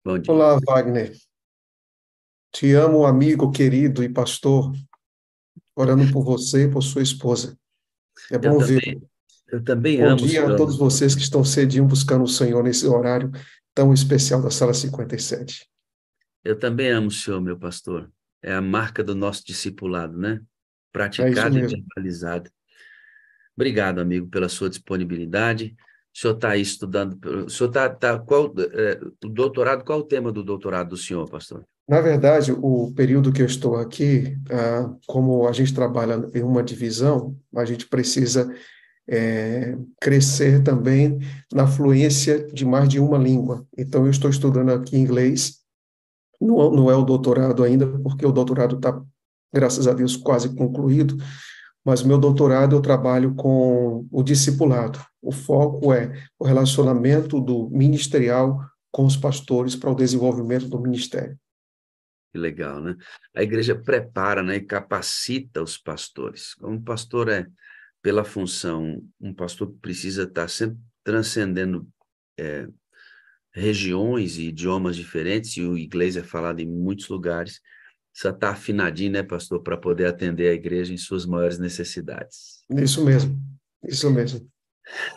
Bom dia. Olá, Wagner. Te amo, amigo querido e pastor, orando por você e por sua esposa. É Eu bom também, vê-lo. eu também Bom amo o dia a senhor, todos meu vocês pastor. que estão cedinho buscando o Senhor nesse horário tão especial da Sala 57. Eu também amo o senhor, meu pastor. É a marca do nosso discipulado, né? É isso Praticado e mesmo. verbalizado. Obrigado, amigo, pela sua disponibilidade. O senhor está aí estudando, o senhor qual, o doutorado, qual o tema do doutorado do senhor, pastor? Na verdade, o período que eu estou aqui, como a gente trabalha em uma divisão, a gente precisa crescer também na fluência de mais de uma língua. Então, eu estou estudando aqui inglês. Não é o doutorado ainda, porque o doutorado está, graças a Deus, quase concluído, mas meu doutorado eu trabalho com o discipulado. O foco é o relacionamento do ministerial com os pastores para o desenvolvimento do ministério. Que legal, né? A igreja prepara, né, e capacita os pastores. Como pastor pela função, um pastor precisa estar sempre transcendendo é, regiões e idiomas diferentes, e o inglês é falado em muitos lugares. Precisa estar afinadinho, né, pastor, para poder atender a igreja em suas maiores necessidades. Isso mesmo, isso mesmo.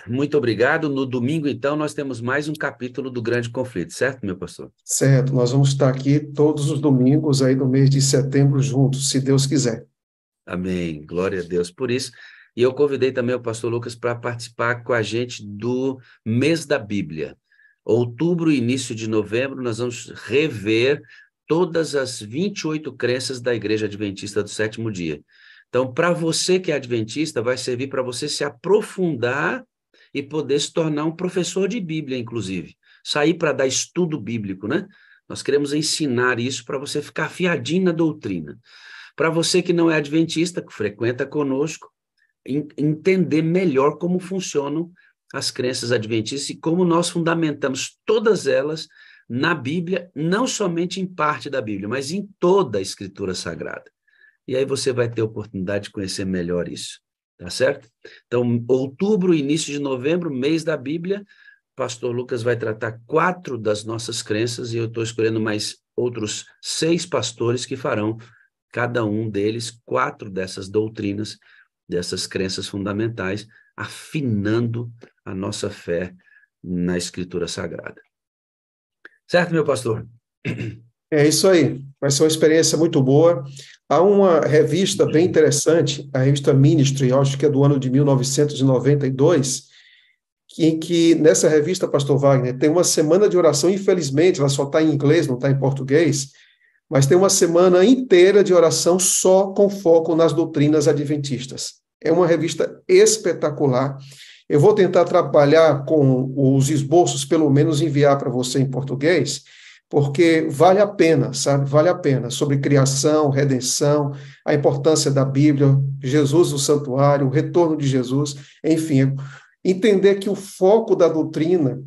Muito obrigado. No domingo, então, nós temos mais um capítulo do Grande Conflito, certo, meu pastor? Certo, nós vamos estar aqui todos os domingos aí no mês de setembro juntos, se Deus quiser. Amém. Glória a Deus por isso. E eu convidei também o pastor Lucas para participar com a gente do mês da Bíblia. Outubro e início de novembro, nós vamos rever todas as 28 crenças da Igreja Adventista do Sétimo Dia. Então, para você que é adventista, vai servir para você se aprofundar e poder se tornar um professor de Bíblia, inclusive. Sair para dar estudo bíblico, né? Nós queremos ensinar isso para você ficar afiadinho na doutrina. Para você que não é adventista, que frequenta conosco, entender melhor como funcionam as crenças adventistas e como nós fundamentamos todas elas na Bíblia, não somente em parte da Bíblia, mas em toda a Escritura Sagrada. E aí você vai ter oportunidade de conhecer melhor isso, tá certo? Então, outubro, início de novembro, mês da Bíblia, pastor Lucas vai tratar 4 das nossas crenças e eu estou escolhendo mais outros 6 pastores que farão cada um deles 4 dessas doutrinas, dessas crenças fundamentais, afinando a nossa fé na Escritura Sagrada. Certo, meu pastor? É isso aí, vai ser uma experiência muito boa. Há uma revista bem interessante, a revista Ministry, eu acho que é do ano de 1992, em que nessa revista, Pastor Wagner, tem uma semana de oração, infelizmente, ela só está em inglês, não está em português, mas tem uma semana inteira de oração só com foco nas doutrinas adventistas. É uma revista espetacular. Eu vou tentar trabalhar com os esboços, pelo menos enviar para você em português, porque vale a pena, sabe? Vale a pena. Sobre criação, redenção, a importância da Bíblia, Jesus no santuário, o retorno de Jesus, enfim, entender que o foco da doutrina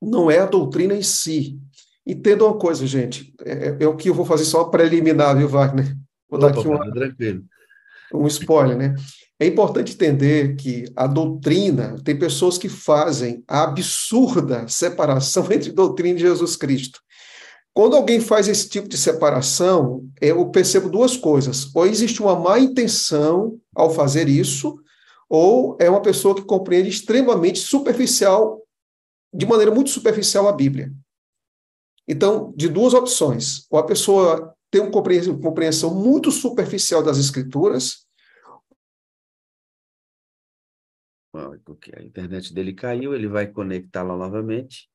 não é a doutrina em si. Entenda uma coisa, gente, é o que eu vou fazer só preliminar, viu, Wagner? Vou dar Opa, aqui pastor, tranquilo. um spoiler, né? É importante entender que a doutrina, tem pessoas que fazem a absurda separação entre doutrina e Jesus Cristo. Quando alguém faz esse tipo de separação, eu percebo duas coisas. Ou existe uma má intenção ao fazer isso, ou é uma pessoa que compreende extremamente superficial, de maneira muito superficial a Bíblia. Então, de duas opções. Ou a pessoa tem uma compreensão muito superficial das Escrituras. Porque a internet dele caiu, ele vai conectá-la novamente.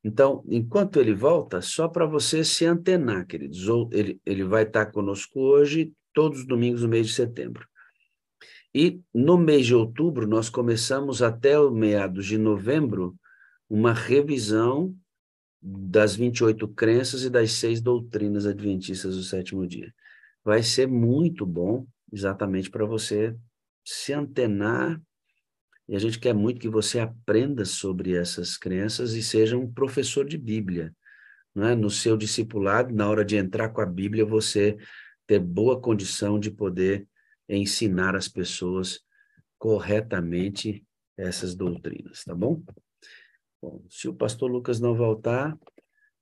Então, enquanto ele volta, só para você se antenar, queridos, ele vai estar conosco hoje, todos os domingos do mês de setembro. E no mês de outubro, nós começamos até o meados de novembro uma revisão das 28 crenças e das 6 doutrinas adventistas do sétimo dia. Vai ser muito bom, exatamente para você se antenar, e a gente quer muito que você aprenda sobre essas crenças e seja um professor de Bíblia, não é? No seu discipulado, na hora de entrar com a Bíblia, você ter boa condição de poder ensinar as pessoas corretamente essas doutrinas, tá bom? Bom, se o pastor Lucas não voltar,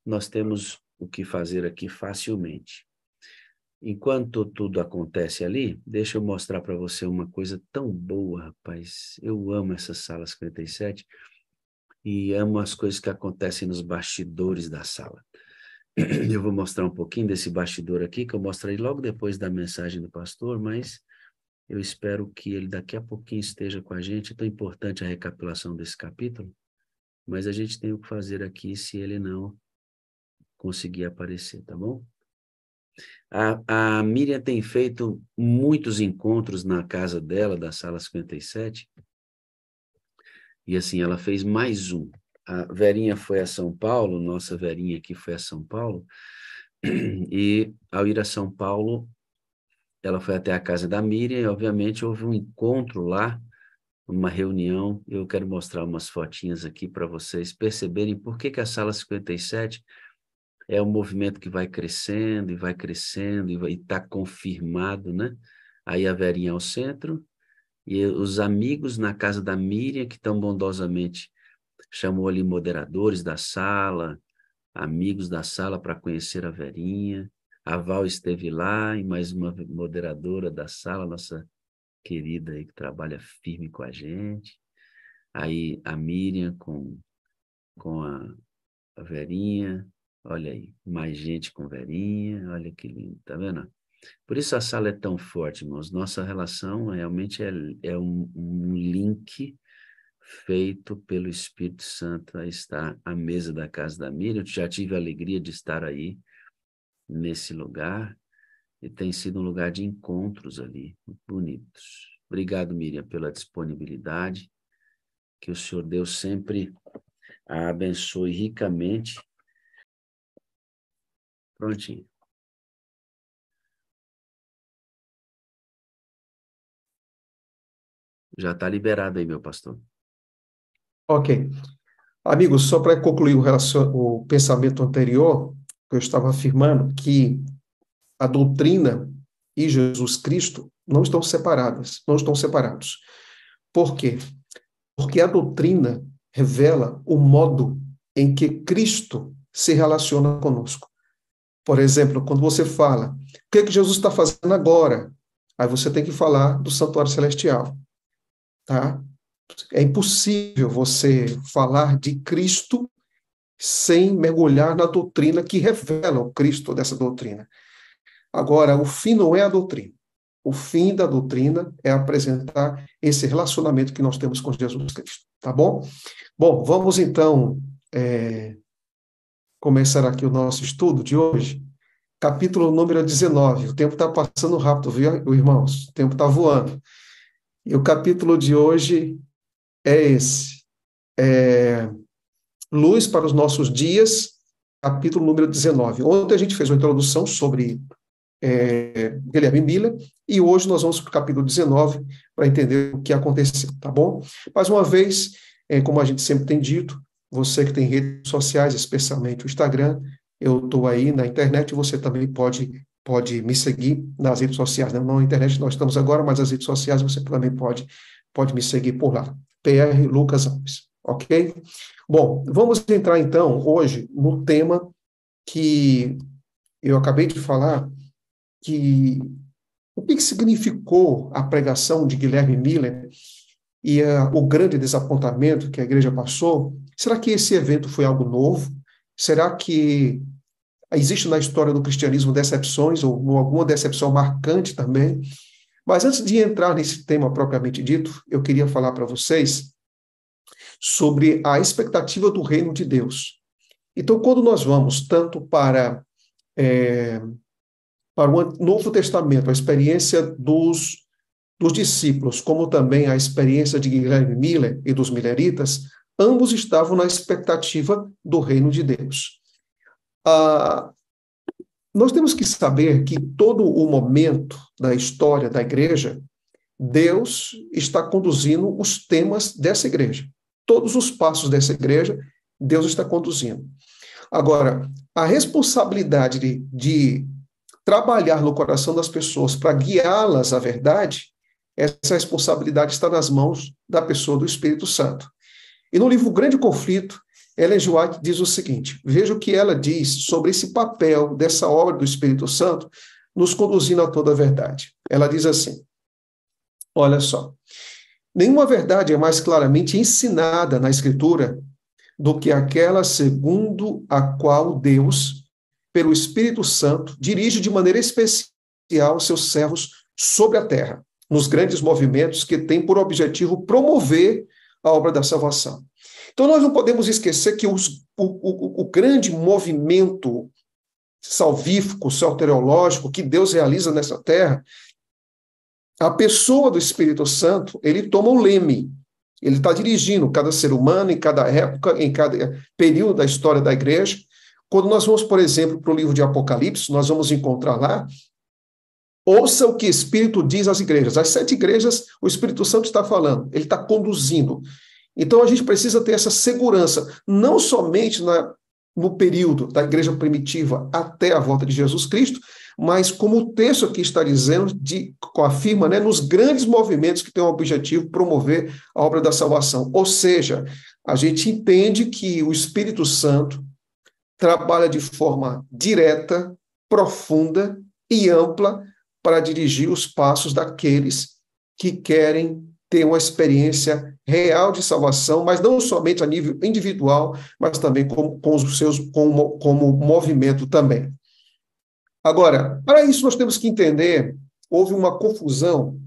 nós temos o que fazer aqui facilmente. Enquanto tudo acontece ali, deixa eu mostrar para você uma coisa tão boa, rapaz. Eu amo essa sala 57 e amo as coisas que acontecem nos bastidores da sala. Eu vou mostrar um pouquinho desse bastidor aqui, que eu mostrarei logo depois da mensagem do pastor, mas eu espero que ele daqui a pouquinho esteja com a gente. É tão importante a recapitulação desse capítulo, mas a gente tem o que fazer aqui se ele não conseguir aparecer, tá bom? A Miriam tem feito muitos encontros na casa dela, da sala 57, e assim, ela fez mais um. A Verinha foi a São Paulo, nossa Verinha aqui foi a São Paulo, e ao ir a São Paulo, ela foi até a casa da Miriam, e obviamente houve um encontro lá, uma reunião. Eu quero mostrar umas fotinhas aqui para vocês perceberem por que que a sala 57 é um movimento que vai crescendo e está confirmado, né? Aí a Verinha ao centro e os amigos na casa da Miriam, que tão bondosamente chamou ali moderadores da sala, amigos da sala para conhecer a Verinha. A Val esteve lá e mais uma moderadora da sala, nossa querida aí que trabalha firme com a gente. Aí a Miriam com a Verinha. Olha aí, mais gente com Verinha, olha que lindo, tá vendo? Por isso a sala é tão forte, irmãos. Nossa relação realmente é um link feito pelo Espírito Santo a estar à mesa da casa da Miriam. Eu já tive a alegria de estar aí, nesse lugar, e tem sido um lugar de encontros ali, muito bonitos. Obrigado, Miriam, pela disponibilidade. Que o Senhor Deus sempre a abençoe ricamente. Prontinho. Já está liberado aí, meu pastor. Ok. Amigos, só para concluir o pensamento anterior, eu estava afirmando que a doutrina e Jesus Cristo não estão separadas, não estão separados. Por quê? Porque a doutrina revela o modo em que Cristo se relaciona conosco. Por exemplo, quando você fala, o que é que Jesus está fazendo agora? Aí você tem que falar do santuário celestial, tá? É impossível você falar de Cristo sem mergulhar na doutrina que revela o Cristo dessa doutrina. Agora, o fim não é a doutrina. O fim da doutrina é apresentar esse relacionamento que nós temos com Jesus Cristo, tá bom? Bom, vamos então começar aqui o nosso estudo de hoje. Capítulo número 19. O tempo está passando rápido, viu, irmãos? O tempo está voando. E o capítulo de hoje é esse. Luz para os nossos dias, capítulo número 19. Ontem a gente fez uma introdução sobre Guilherme Miller, e hoje nós vamos para o capítulo 19 para entender o que aconteceu, tá bom? Mais uma vez, como a gente sempre tem dito, você que tem redes sociais, especialmente o Instagram, eu estou aí na internet, você também pode me seguir nas redes sociais, não na internet nós estamos agora, mas as redes sociais você também pode me seguir por lá, PR Lucas Alves, ok? Bom, vamos entrar então hoje no tema que eu acabei de falar, que o que significou a pregação de Guilherme Miller e o grande desapontamento que a igreja passou. Será que esse evento foi algo novo? Será que existe na história do cristianismo decepções, ou alguma decepção marcante também? Mas antes de entrar nesse tema propriamente dito, eu queria falar para vocês sobre a expectativa do reino de Deus. Então, quando nós vamos tanto para o Novo Testamento, a experiência dos discípulos, como também a experiência de Guilherme Miller e dos milleritas, ambos estavam na expectativa do reino de Deus. Nós temos que saber que todo o momento da história da igreja, Deus está conduzindo os temas dessa igreja. Todos os passos dessa igreja, Deus está conduzindo. Agora, a responsabilidade de trabalhar no coração das pessoas para guiá-las à verdade, essa responsabilidade está nas mãos da pessoa do Espírito Santo. E no livro Grande Conflito, Ellen G. White diz o seguinte, veja o que ela diz sobre esse papel dessa obra do Espírito Santo nos conduzindo a toda a verdade. Ela diz assim, olha só, nenhuma verdade é mais claramente ensinada na Escritura do que aquela segundo a qual Deus, pelo Espírito Santo, dirige de maneira especial seus servos sobre a terra, nos grandes movimentos que têm por objetivo promover a obra da salvação. Então, nós não podemos esquecer que o grande movimento salvífico, soteriológico, que Deus realiza nessa terra, a pessoa do Espírito Santo, ele toma o leme, ele está dirigindo cada ser humano, em cada época, em cada período da história da igreja. Quando nós vamos, por exemplo, para o livro de Apocalipse, nós vamos encontrar lá, ouça o que o Espírito diz às igrejas. As 7 igrejas, o Espírito Santo está falando, ele está conduzindo. Então, a gente precisa ter essa segurança, não somente no período da igreja primitiva até a volta de Jesus Cristo, mas como o texto aqui está dizendo, afirma, né, nos grandes movimentos que têm o objetivo de promover a obra da salvação. Ou seja, a gente entende que o Espírito Santo trabalha de forma direta, profunda e ampla para dirigir os passos daqueles que querem ter uma experiência real de salvação, mas não somente a nível individual, mas também como movimento também. Agora, para isso nós temos que entender, houve uma confusão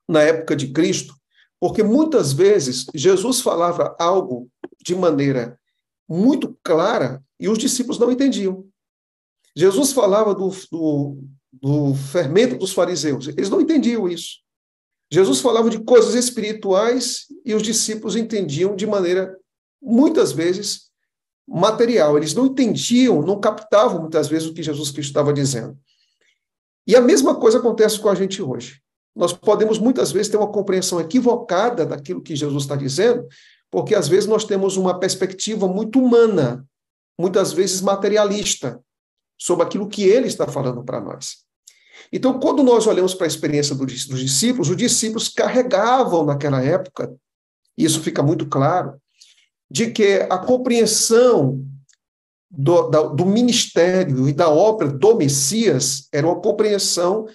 na época de Cristo, porque muitas vezes Jesus falava algo de maneira muito clara e os discípulos não entendiam. Jesus falava do fermento dos fariseus, eles não entendiam isso. Jesus falava de coisas espirituais e os discípulos entendiam de maneira, muitas vezes, material. Eles não entendiam, não captavam, muitas vezes, o que Jesus Cristo estava dizendo. E a mesma coisa acontece com a gente hoje. Nós podemos, muitas vezes, ter uma compreensão equivocada daquilo que Jesus está dizendo, porque, às vezes, nós temos uma perspectiva muito humana, muitas vezes materialista, sobre aquilo que ele está falando para nós. Então, quando nós olhamos para a experiência dos discípulos, os discípulos carregavam naquela época, e isso fica muito claro, de que a compreensão do ministério e da obra do Messias era uma compreensão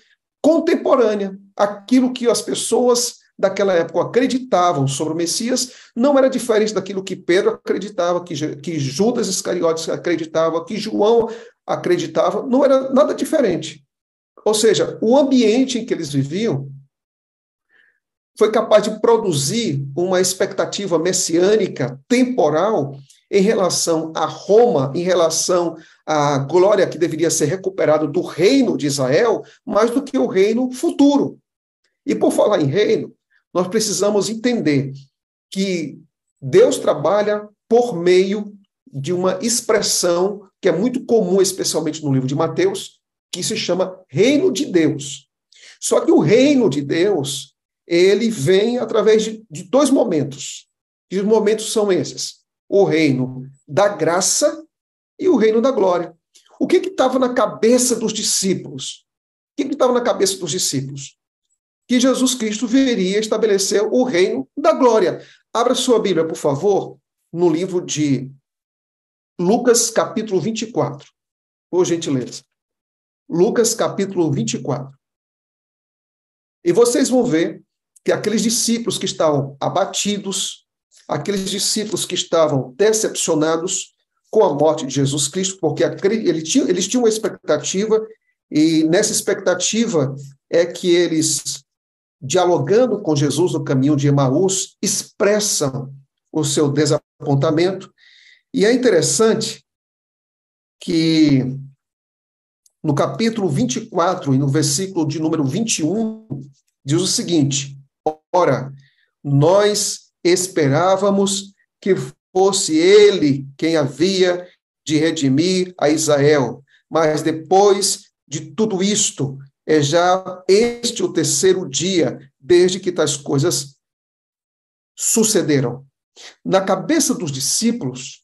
contemporânea. Aquilo que as pessoas daquela época acreditavam sobre o Messias não era diferente daquilo que Pedro acreditava, que Judas Iscariotes acreditava, que João acreditava, não era nada diferente. Ou seja, o ambiente em que eles viviam foi capaz de produzir uma expectativa messiânica, temporal, em relação a Roma, em relação à glória que deveria ser recuperada do reino de Israel, mais do que o reino futuro. E por falar em reino, nós precisamos entender que Deus trabalha por meio de uma expressão que é muito comum, especialmente no livro de Mateus, que se chama reino de Deus. Só que o reino de Deus, ele vem através de 2 momentos. E os momentos são esses: o reino da graça e o reino da glória. O que estava na cabeça dos discípulos? O que estava na cabeça dos discípulos? Que Jesus Cristo viria estabelecer o reino da glória. Abra sua Bíblia, por favor, no livro de Lucas, capítulo 24. Por gentileza. Lucas, capítulo 24. E vocês vão ver que aqueles discípulos que estavam abatidos, aqueles discípulos que estavam decepcionados com a morte de Jesus Cristo, porque eles tinham uma expectativa, e nessa expectativa é que eles, dialogando com Jesus no caminho de Emaús, expressam o seu desapontamento. E é interessante que no capítulo 24 e no versículo de número 21, diz o seguinte: ora, nós esperávamos que fosse ele quem havia de redimir a Israel, mas depois de tudo isto, é já este o 3º dia desde que tais coisas sucederam. Na cabeça dos discípulos,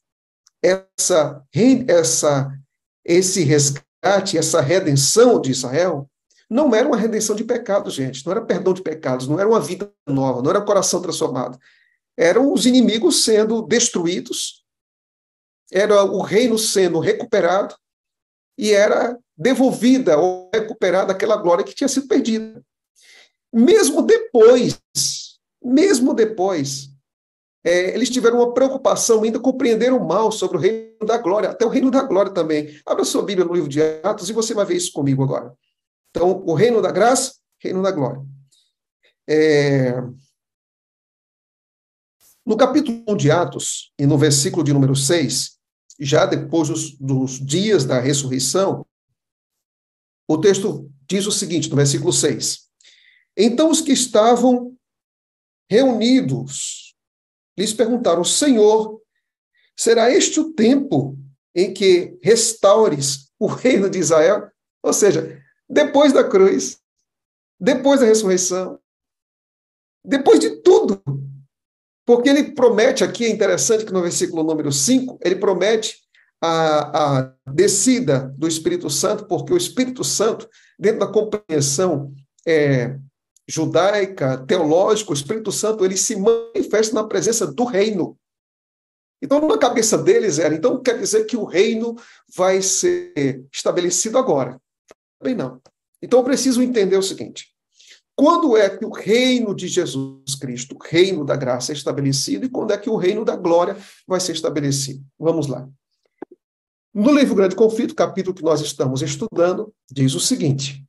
esse resgate, essa redenção de Israel, não era uma redenção de pecados, gente, não era perdão de pecados, não era uma vida nova, não era coração transformado. Eram os inimigos sendo destruídos era o reino sendo recuperado e era devolvida ou recuperada aquela glória que tinha sido perdida. Mesmo depois, eles tiveram uma preocupação, ainda compreenderam mal sobre o reino da glória, até o reino da glória também. Abra sua Bíblia no livro de Atos e você vai ver isso comigo agora. Então, o reino da graça, reino da glória. No capítulo 1 de Atos, e no versículo de número 6, já depois dos dias da ressurreição, o texto diz o seguinte, no versículo 6. Então os que estavam reunidos lhes perguntaram, Senhor, será este o tempo em que restaures o reino de Israel? Ou seja, depois da cruz, depois da ressurreição, depois de tudo. Porque ele promete aqui, é interessante que no versículo número 5, ele promete a descida do Espírito Santo, porque o Espírito Santo, dentro da compreensão judaica, teológica, o Espírito Santo, ele se manifesta na presença do reino. Então, na cabeça deles então quer dizer que o reino vai ser estabelecido agora. Bem, não. Então, eu preciso entender o seguinte. Quando é que o reino de Jesus Cristo, o reino da graça, é estabelecido e quando é que o reino da glória vai ser estabelecido? Vamos lá. No livro Grande Conflito, capítulo que nós estamos estudando, diz o seguinte,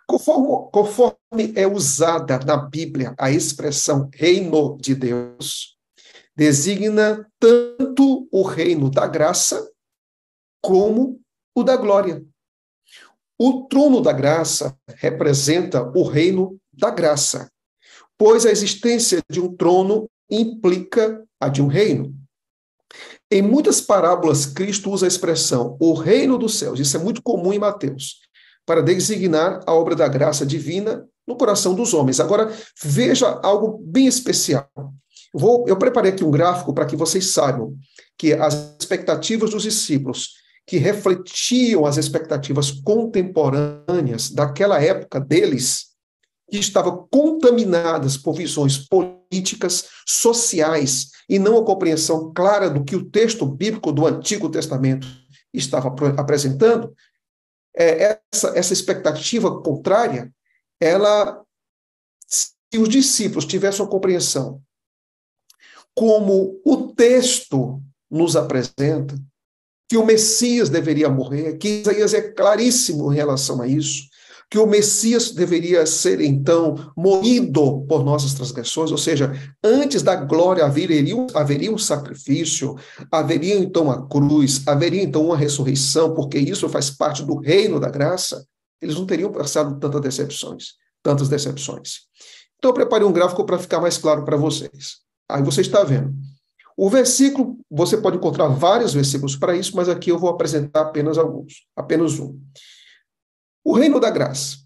conforme é usada na Bíblia a expressão reino de Deus, designa tanto o reino da graça como o da glória. O trono da graça representa o reino da graça, pois a existência de um trono implica a de um reino. Em muitas parábolas, Cristo usa a expressão o reino dos céus, isso é muito comum em Mateus, para designar a obra da graça divina no coração dos homens. Agora, veja algo bem especial. Eu preparei aqui um gráfico para que vocês saibam que as expectativas dos discípulos, que refletiam as expectativas contemporâneas daquela época deles, que estavam contaminadas por visões políticas, sociais, e não a compreensão clara do que o texto bíblico do Antigo Testamento estava apresentando, essa expectativa contrária, se os discípulos tivessem uma compreensão como o texto nos apresenta, que o Messias deveria morrer, que Isaías é claríssimo em relação a isso, que o Messias deveria ser, então, moído por nossas transgressões, ou seja, antes da glória haveria um sacrifício, haveria, então, a cruz, haveria, então, uma ressurreição, porque isso faz parte do reino da graça, eles não teriam passado tantas decepções. Então, eu preparei um gráfico para ficar mais claro para vocês. Aí você está vendo. O versículo, você pode encontrar vários versículos para isso, mas aqui eu vou apresentar apenas um. O reino da graça.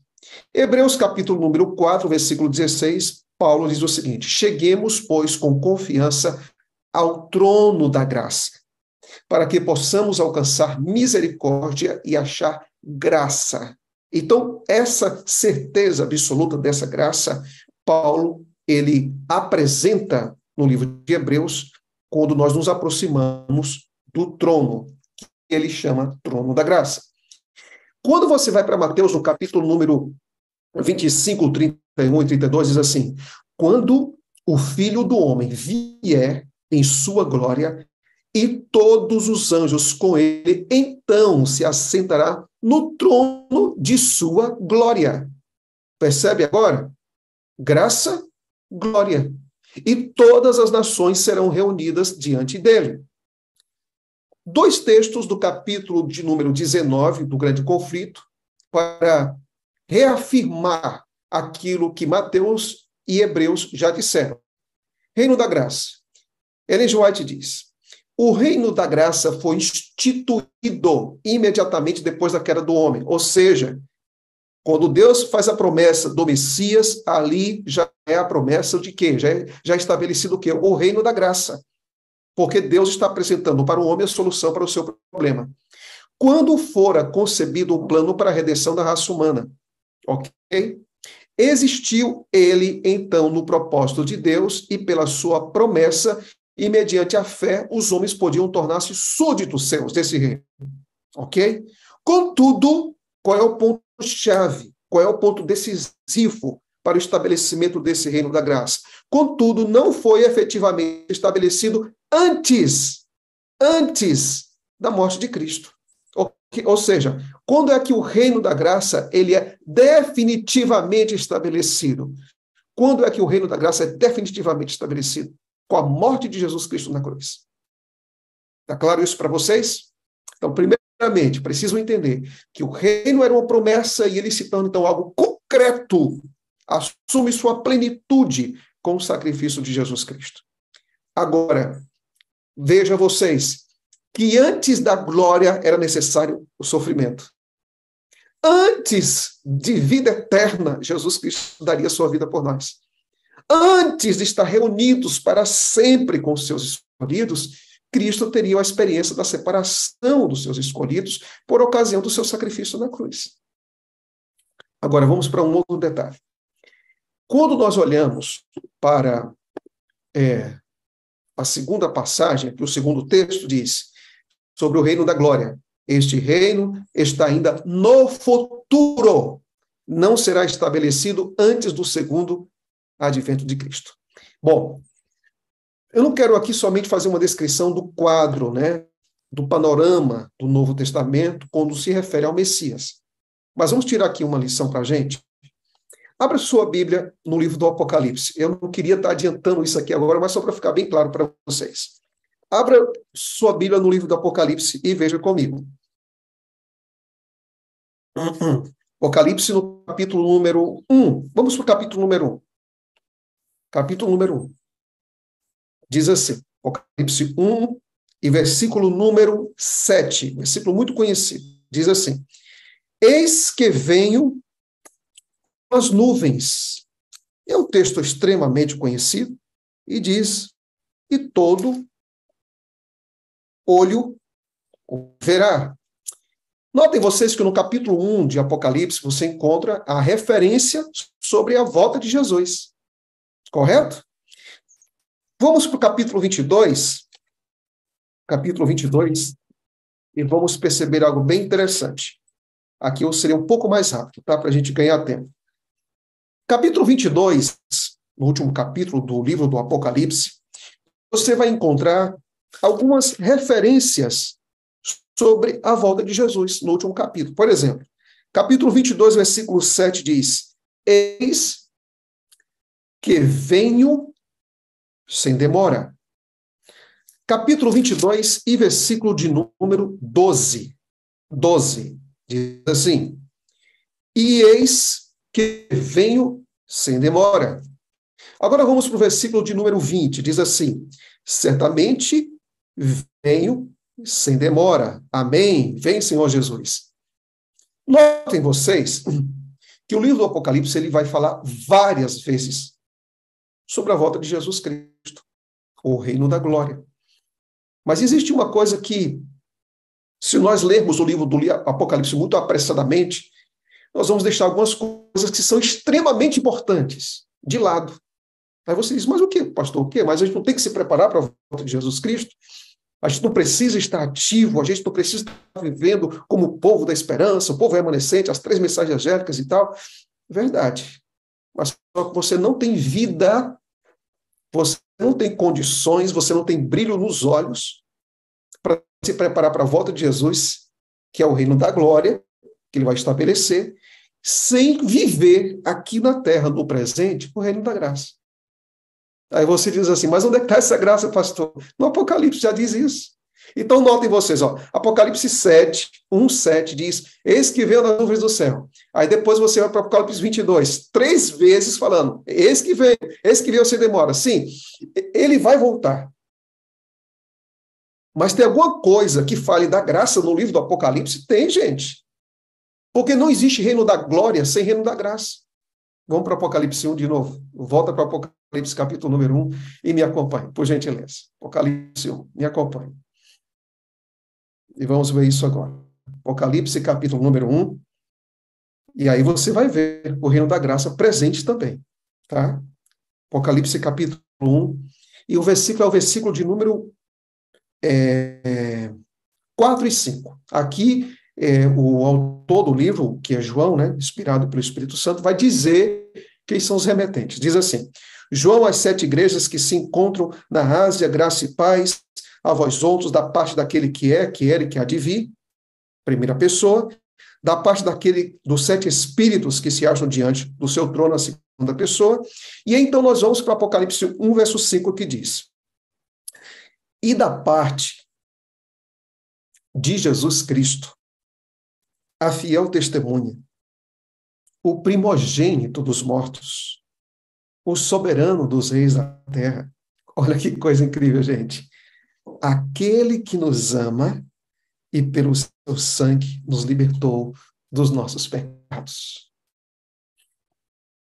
Hebreus capítulo número 4, versículo 16, Paulo diz o seguinte, cheguemos, pois, com confiança ao trono da graça, para que possamos alcançar misericórdia e achar graça. Então, essa certeza absoluta dessa graça, Paulo, ele apresenta no livro de Hebreus, quando nós nos aproximamos do trono, que ele chama trono da graça. Quando você vai para Mateus, no capítulo número 25, 31 e 32, diz assim, quando o Filho do Homem vier em sua glória e todos os anjos com ele, então se assentará no trono de sua glória. Percebe agora? Graça, glória. E todas as nações serão reunidas diante dele. Dois textos do capítulo de número 19 do Grande Conflito para reafirmar aquilo que Mateus e Hebreus já disseram. Reino da graça. Ellen G. White diz, o reino da graça foi instituído imediatamente depois da queda do homem, ou seja, quando Deus faz a promessa do Messias, ali já é a promessa de quê? Já é estabelecido o quê? O reino da graça. Porque Deus está apresentando para o homem a solução para o seu problema. Quando fora concebido um plano para a redenção da raça humana, ok? Existiu ele, então, no propósito de Deus e pela sua promessa e mediante a fé os homens podiam tornar-se súditos seus desse reino. Ok? Contudo, qual é o ponto-chave? Qual é o ponto decisivo para o estabelecimento desse reino da graça? Contudo, não foi efetivamente estabelecido antes da morte de Cristo. Ou seja, quando é que o reino da graça ele é definitivamente estabelecido? Quando é que o reino da graça é definitivamente estabelecido? Com a morte de Jesus Cristo na cruz. Está claro isso para vocês? Então, primeiramente, precisam entender que o reino era uma promessa e ele se torna, então, algo concreto, assume sua plenitude com o sacrifício de Jesus Cristo. Agora, vejam vocês, que antes da glória era necessário o sofrimento. Antes de vida eterna, Jesus Cristo daria sua vida por nós. Antes de estar reunidos para sempre com os seus escolhidos, Cristo teria a experiência da separação dos seus escolhidos por ocasião do seu sacrifício na cruz. Agora, vamos para um outro detalhe. Quando nós olhamos para a segunda passagem, que o segundo texto diz, sobre o reino da glória. Este reino está ainda no futuro. Não será estabelecido antes do segundo advento de Cristo. Bom, eu não quero aqui somente fazer uma descrição do quadro, né, do panorama do Novo Testamento quando se refere ao Messias. Mas vamos tirar aqui uma lição para a gente. Abra sua Bíblia no livro do Apocalipse. Eu não queria estar adiantando isso aqui agora, mas só para ficar bem claro para vocês. Abra sua Bíblia no livro do Apocalipse e veja comigo. Apocalipse no capítulo número 1. Vamos para o capítulo número 1. Capítulo número 1. Diz assim, Apocalipse 1 e versículo número 7. Versículo muito conhecido. Diz assim, eis que venho com as nuvens. É um texto extremamente conhecido e diz, e todo olho verá. Notem vocês que no capítulo 1 de Apocalipse você encontra a referência sobre a volta de Jesus. Correto? Vamos para o capítulo 22. Capítulo 22. E vamos perceber algo bem interessante. Aqui eu serei um pouco mais rápido, tá? Para a gente ganhar tempo. Capítulo 22, no último capítulo do livro do Apocalipse, você vai encontrar algumas referências sobre a volta de Jesus no último capítulo. Por exemplo, capítulo 22, versículo 7 diz, eis que venho sem demora. Capítulo 22 e versículo de número 12. 12, diz assim, e eis que venho sem demora. Agora vamos para o versículo de número 20, diz assim, certamente venho sem demora. Amém. Vem, Senhor Jesus. Notem vocês que o livro do Apocalipse ele vai falar várias vezes sobre a volta de Jesus Cristo, o reino da glória. Mas existe uma coisa que, se nós lermos o livro do Apocalipse muito apressadamente, nós vamos deixar algumas coisas que são extremamente importantes de lado. Aí você diz, mas o que, pastor? O quê? Mas a gente não tem que se preparar para a volta de Jesus Cristo? A gente não precisa estar ativo, a gente não precisa estar vivendo como o povo da esperança, o povo remanescente, as 3 mensagens angélicas e tal. Verdade. Mas só que você não tem vida, você não tem condições, você não tem brilho nos olhos para se preparar para a volta de Jesus, que é o reino da glória, que ele vai estabelecer, sem viver aqui na terra, no presente, o reino da graça. Aí você diz assim, mas onde é que está essa graça, pastor? No Apocalipse já diz isso. Então notem vocês, ó, Apocalipse 7, 1, 7 diz, eis que veio nas nuvens do céu. Aí depois você vai para Apocalipse 22, 3 vezes falando, eis que veio sem demora. Sim, ele vai voltar. Mas tem alguma coisa que fale da graça no livro do Apocalipse? Tem, gente. Porque não existe reino da glória sem reino da graça. Vamos para o Apocalipse 1 de novo. Volta para o Apocalipse capítulo número 1 e me acompanhe, por gentileza. Apocalipse 1, me acompanhe. E vamos ver isso agora. Apocalipse capítulo número 1. E aí você vai ver o reino da graça presente também. Tá? Apocalipse capítulo 1 E o versículo é o versículo de número 4 e 5. Aqui, o autor do livro, que é João, né, inspirado pelo Espírito Santo, vai dizer quem são os remetentes. Diz assim: João às 7 igrejas que se encontram na Ásia, graça e paz a vós outros, da parte daquele que é, que era e que há de vir, primeira pessoa, da parte daquele dos 7 espíritos que se acham diante do seu trono, a segunda pessoa. E então nós vamos para Apocalipse 1, verso 5, que diz: E da parte de Jesus Cristo, a fiel testemunha, o primogênito dos mortos, o soberano dos reis da terra. Olha que coisa incrível, gente. Aquele que nos ama e pelo seu sangue nos libertou dos nossos pecados.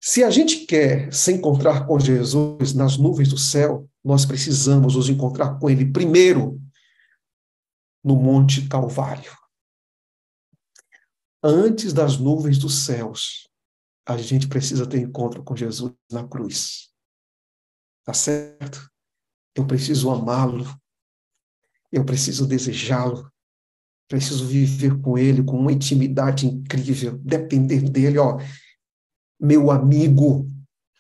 Se a gente quer se encontrar com Jesus nas nuvens do céu, nós precisamos nos encontrar com ele primeiro no Monte Calvário. Antes das nuvens dos céus, a gente precisa ter encontro com Jesus na cruz. Tá certo? Eu preciso amá-lo. Eu preciso desejá-lo. Preciso viver com ele com uma intimidade incrível, depender dele, ó, meu amigo,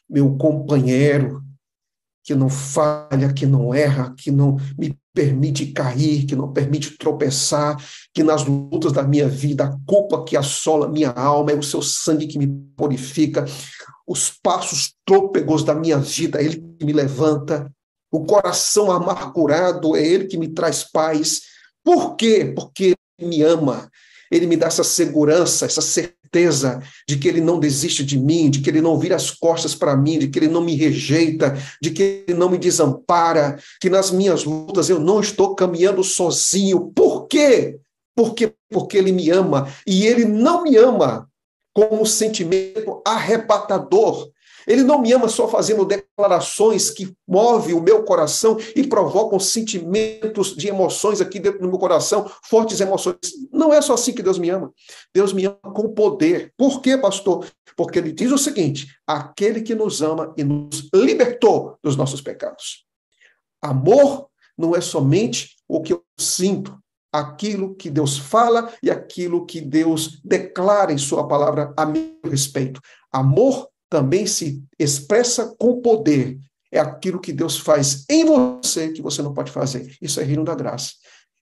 meu companheiro, que não falha, que não erra, que não me permite cair, que não permite tropeçar, que nas lutas da minha vida, a culpa que assola minha alma é o seu sangue que me purifica, os passos trôpegos da minha vida, é ele que me levanta, o coração amargurado, é ele que me traz paz. Por quê? Porque ele me ama, ele me dá essa segurança, essa certeza de que ele não desiste de mim, de que ele não vira as costas para mim, de que ele não me rejeita, de que ele não me desampara, que nas minhas lutas eu não estou caminhando sozinho. Por quê? Porque ele me ama, e ele não me ama como um sentimento arrebatador. Ele não me ama só fazendo declarações que movem o meu coração e provocam sentimentos de emoções aqui dentro do meu coração, fortes emoções. Não é só assim que Deus me ama. Deus me ama com poder. Por quê, pastor? Porque ele diz o seguinte: aquele que nos ama e nos libertou dos nossos pecados. Amor não é somente o que eu sinto, aquilo que Deus fala e aquilo que Deus declara em sua palavra a meu respeito. Amor também se expressa com poder. É aquilo que Deus faz em você que você não pode fazer. Isso é reino da graça.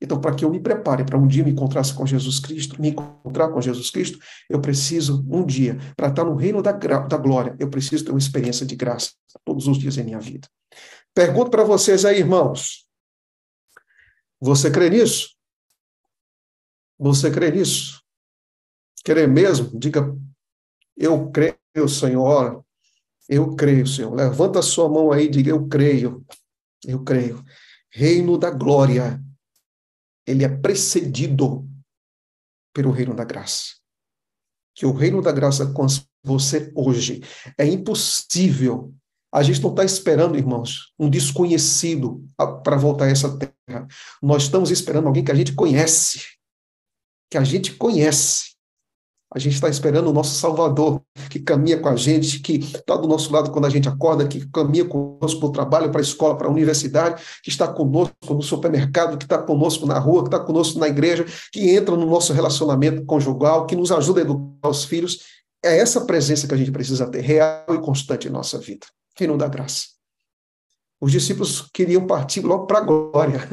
Então, para que eu me prepare para um dia me encontrar com Jesus Cristo, me encontrar com Jesus Cristo, eu preciso, um dia, para estar no reino da glória, eu preciso ter uma experiência de graça todos os dias em minha vida. Pergunto para vocês aí, irmãos. Você crê nisso? Você crê nisso? Crê mesmo? Diga, eu creio, Senhor. Eu creio, Senhor. Levanta a sua mão aí e diga, eu creio. Eu creio. Reino da glória. Ele é precedido pelo reino da graça. Que o reino da graça com você hoje. É impossível. A gente não está esperando, irmãos, um desconhecido para voltar a essa terra. Nós estamos esperando alguém que a gente conhece. Que a gente conhece. A gente está esperando o nosso Salvador, que caminha com a gente, que está do nosso lado quando a gente acorda, que caminha conosco para o trabalho, para a escola, para a universidade, que está conosco no supermercado, que está conosco na rua, que está conosco na igreja, que entra no nosso relacionamento conjugal, que nos ajuda a educar os filhos. É essa presença que a gente precisa ter, real e constante em nossa vida. Reino da graça. Os discípulos queriam partir logo para a glória.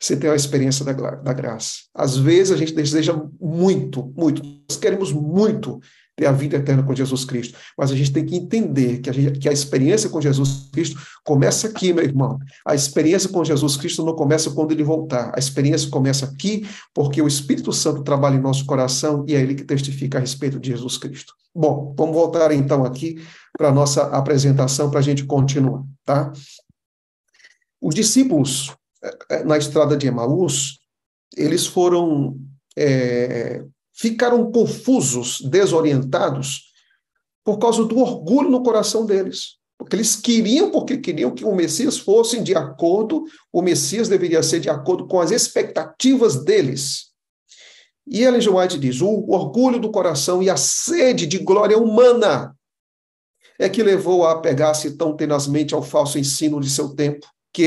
Você tem uma experiência da graça. Às vezes a gente deseja muito, muito. Nós queremos muito ter a vida eterna com Jesus Cristo. Mas a gente tem que entender que a experiência com Jesus Cristo começa aqui, meu irmão. A experiência com Jesus Cristo não começa quando ele voltar. A experiência começa aqui porque o Espírito Santo trabalha em nosso coração e é ele que testifica a respeito de Jesus Cristo. Bom, vamos voltar então aqui para a nossa apresentação para a gente continuar, tá? Os discípulos na estrada de Emaús, eles ficaram confusos, desorientados, por causa do orgulho no coração deles. Porque eles queriam que o Messias fosse de acordo, o Messias deveria ser de acordo com as expectativas deles. E Ellen White diz, o orgulho do coração e a sede de glória humana é que levou a apegar-se tão tenazmente ao falso ensino de seu tempo?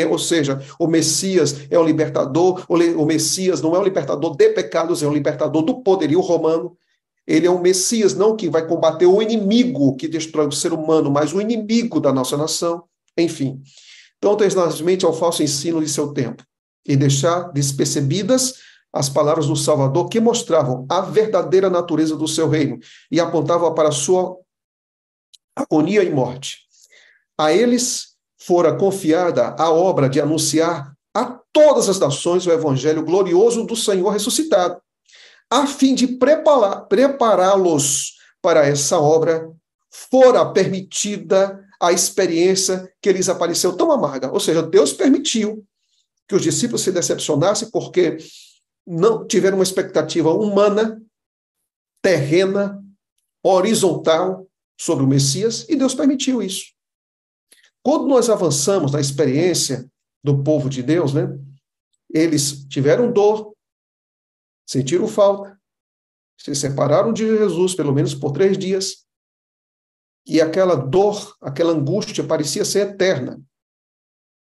Ou seja, o Messias é o libertador, o Messias não é o libertador de pecados, é o libertador do poderio romano. Ele é um Messias, não que vai combater o inimigo que destrói o ser humano, mas o inimigo da nossa nação. Enfim, tão tenazmente ao falso ensino de seu tempo e deixar despercebidas as palavras do Salvador que mostravam a verdadeira natureza do seu reino e apontavam para a sua agonia e morte. A eles fora confiada a obra de anunciar a todas as nações o evangelho glorioso do Senhor ressuscitado, a fim de prepará-los para essa obra, fora permitida a experiência que lhes apareceu tão amarga. Ou seja, Deus permitiu que os discípulos se decepcionassem porque não tiveram uma expectativa humana, terrena, horizontal sobre o Messias, e Deus permitiu isso. Quando nós avançamos na experiência do povo de Deus, né, eles tiveram dor, sentiram falta, se separaram de Jesus, pelo menos por 3 dias, e aquela dor, aquela angústia parecia ser eterna.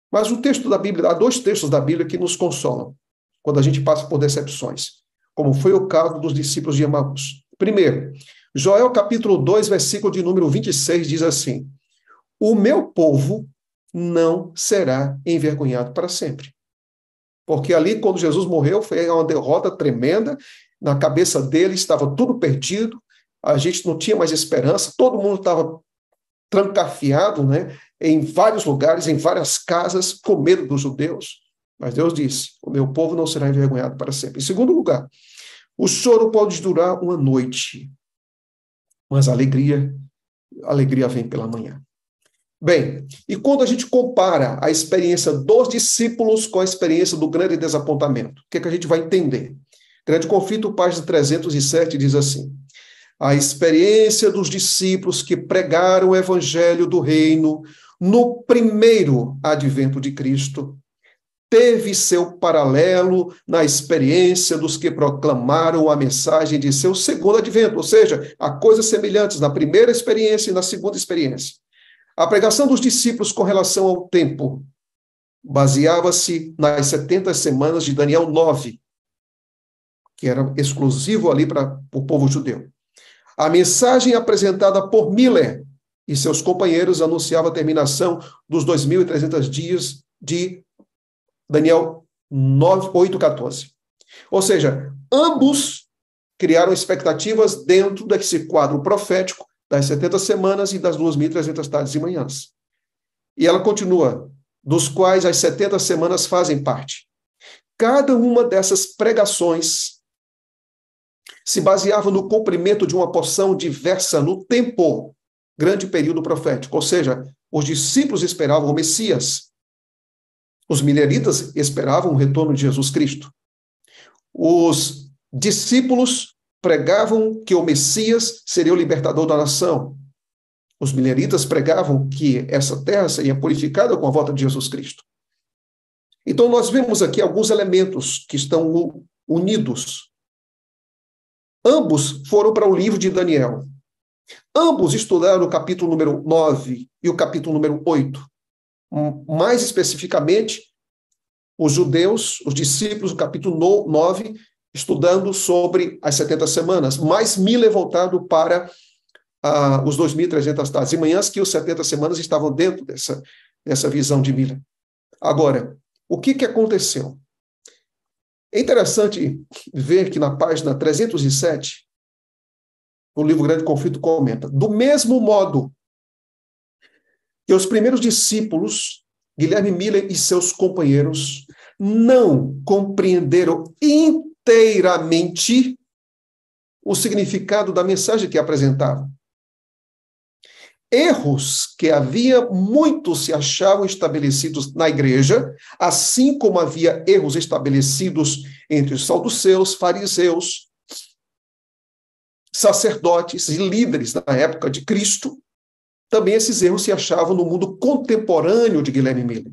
Mas o texto da Bíblia, há 2 textos da Bíblia que nos consolam quando a gente passa por decepções, como foi o caso dos discípulos de Emaús. Primeiro, Joel capítulo 2, versículo de número 26, diz assim: o meu povo não será envergonhado para sempre. Porque ali, quando Jesus morreu, foi uma derrota tremenda, na cabeça dele estava tudo perdido, a gente não tinha mais esperança, todo mundo estava trancafiado, né, em vários lugares, em várias casas, com medo dos judeus. Mas Deus disse: o meu povo não será envergonhado para sempre. Em segundo lugar, o choro pode durar uma noite, mas a alegria vem pela manhã. Bem, e quando a gente compara a experiência dos discípulos com a experiência do grande desapontamento, o que é que a gente vai entender? Grande Conflito, página 307, diz assim: a experiência dos discípulos que pregaram o evangelho do reino no primeiro advento de Cristo teve seu paralelo na experiência dos que proclamaram a mensagem de seu segundo advento, ou seja, há coisas semelhantes na primeira experiência e na segunda experiência. A pregação dos discípulos com relação ao tempo baseava-se nas 70 semanas de Daniel 9, que era exclusivo ali para o povo judeu. A mensagem apresentada por Miller e seus companheiros anunciava a terminação dos 2.300 dias de Daniel 9, 8:14. Ou seja, ambos criaram expectativas dentro desse quadro profético das 70 semanas e das 2.300 tardes e manhãs. E ela continua, dos quais as 70 semanas fazem parte. Cada uma dessas pregações se baseava no cumprimento de uma porção diversa no tempo, grande período profético. Ou seja, os discípulos esperavam o Messias. Os mileritas esperavam o retorno de Jesus Cristo. Os discípulos pregavam que o Messias seria o libertador da nação. Os mileritas pregavam que essa terra seria purificada com a volta de Jesus Cristo. Então, nós vemos aqui alguns elementos que estão unidos. Ambos foram para o livro de Daniel. Ambos estudaram o capítulo número 9 e o capítulo número 8. Mais especificamente, os judeus, os discípulos, o capítulo 9, estudando sobre as 70 semanas, mas Miller voltado para os 2.300 tardes e manhãs, que os 70 semanas estavam dentro dessa visão de Miller. Agora, o que aconteceu? É interessante ver que na página 307, o livro Grande Conflito comenta: do mesmo modo que os primeiros discípulos, Guilherme Miller e seus companheiros, não compreenderam inteiramente o significado da mensagem que apresentavam. Erros que havia muitos se achavam estabelecidos na igreja, assim como havia erros estabelecidos entre os saduceus, fariseus, sacerdotes e líderes na época de Cristo. Também esses erros se achavam no mundo contemporâneo de Guilherme Miller.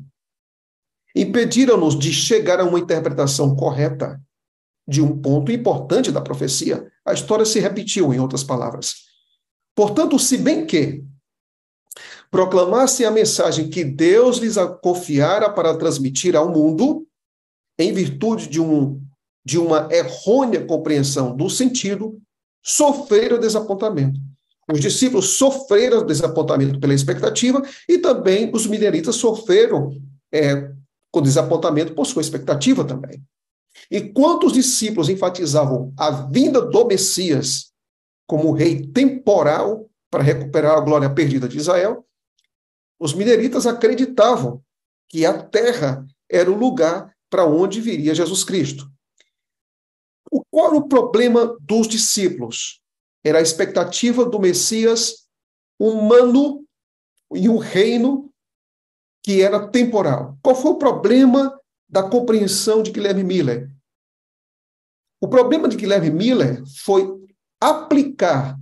Impediram-nos de chegar a uma interpretação correta de um ponto importante da profecia. A história se repetiu, em outras palavras. Portanto, se bem que proclamassem a mensagem que Deus lhes confiara para transmitir ao mundo, em virtude de uma errônea compreensão do sentido, sofreram desapontamento. Os discípulos sofreram desapontamento pela expectativa e também os mileritas sofreram com desapontamento por sua expectativa também. Enquanto os discípulos enfatizavam a vinda do Messias como rei temporal para recuperar a glória perdida de Israel, os mileritas acreditavam que a terra era o lugar para onde viria Jesus Cristo. Qual era o problema dos discípulos? Era a expectativa do Messias humano e um reino que era temporal. Qual foi o problema da compreensão de Guilherme Miller? O problema de Guilherme Miller foi aplicar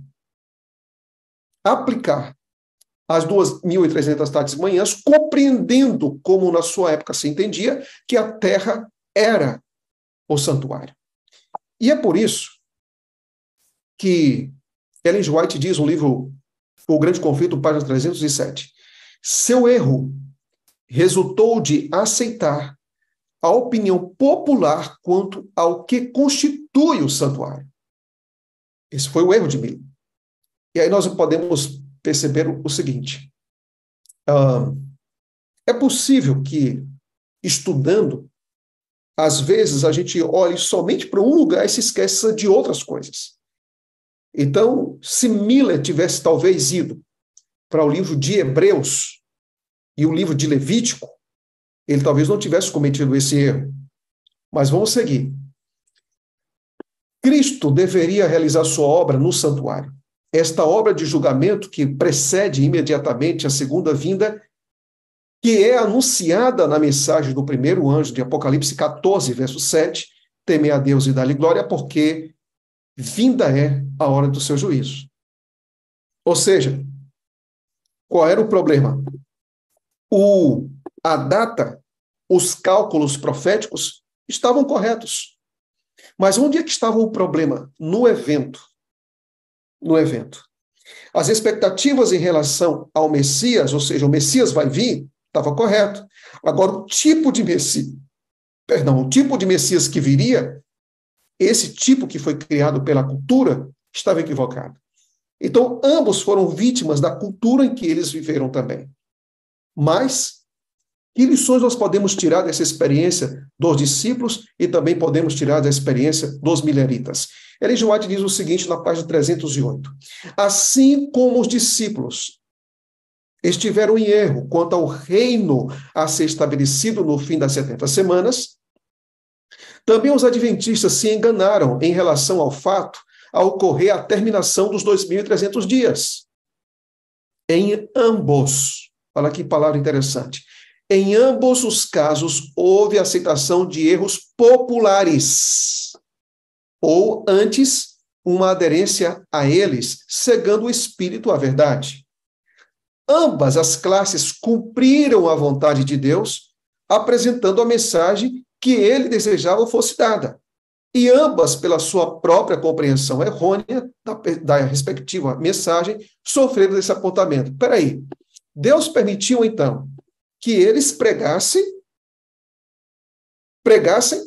as 2.300 tardes e manhãs, compreendendo, como na sua época se entendia, que a terra era o santuário. E é por isso que Ellen G. White diz no livro O Grande Conflito, página 307, seu erro resultou de aceitar a opinião popular quanto ao que constitui o santuário. Esse foi o erro de Miller. E aí nós podemos perceber o seguinte, é possível que, estudando, às vezes a gente olhe somente para um lugar e se esqueça de outras coisas. Então, se Miller tivesse talvez ido para o livro de Hebreus e o livro de Levítico, ele talvez não tivesse cometido esse erro. Mas vamos seguir. Cristo deveria realizar sua obra no santuário. Esta obra de julgamento que precede imediatamente a segunda vinda, que é anunciada na mensagem do primeiro anjo de Apocalipse 14, verso 7, temer a Deus e dar-lhe glória, porque vinda é a hora do seu juízo. Ou seja, qual era o problema? A data, os cálculos proféticos estavam corretos. Mas onde é que estava o problema? No evento. No evento. As expectativas em relação ao Messias, ou seja, o Messias vai vir, estava correto. Agora, o tipo de Messias que viria, esse tipo que foi criado pela cultura, estava equivocado. Então, ambos foram vítimas da cultura em que eles viveram também. Mas, que lições nós podemos tirar dessa experiência dos discípulos e também podemos tirar da experiência dos mileritas? Ellen G. White diz o seguinte na página 308. Assim como os discípulos estiveram em erro quanto ao reino a ser estabelecido no fim das 70 semanas, também os adventistas se enganaram em relação ao fato a ocorrer a terminação dos 2.300 dias. Em ambos, olha que palavra interessante, em ambos os casos houve aceitação de erros populares, ou antes, uma aderência a eles, cegando o espírito à verdade. Ambas as classes cumpriram a vontade de Deus, apresentando a mensagem que ele desejava fosse dada. E ambas, pela sua própria compreensão errônea da respectiva mensagem, sofreram desse apontamento. Espera aí, Deus permitiu, então, que eles pregassem?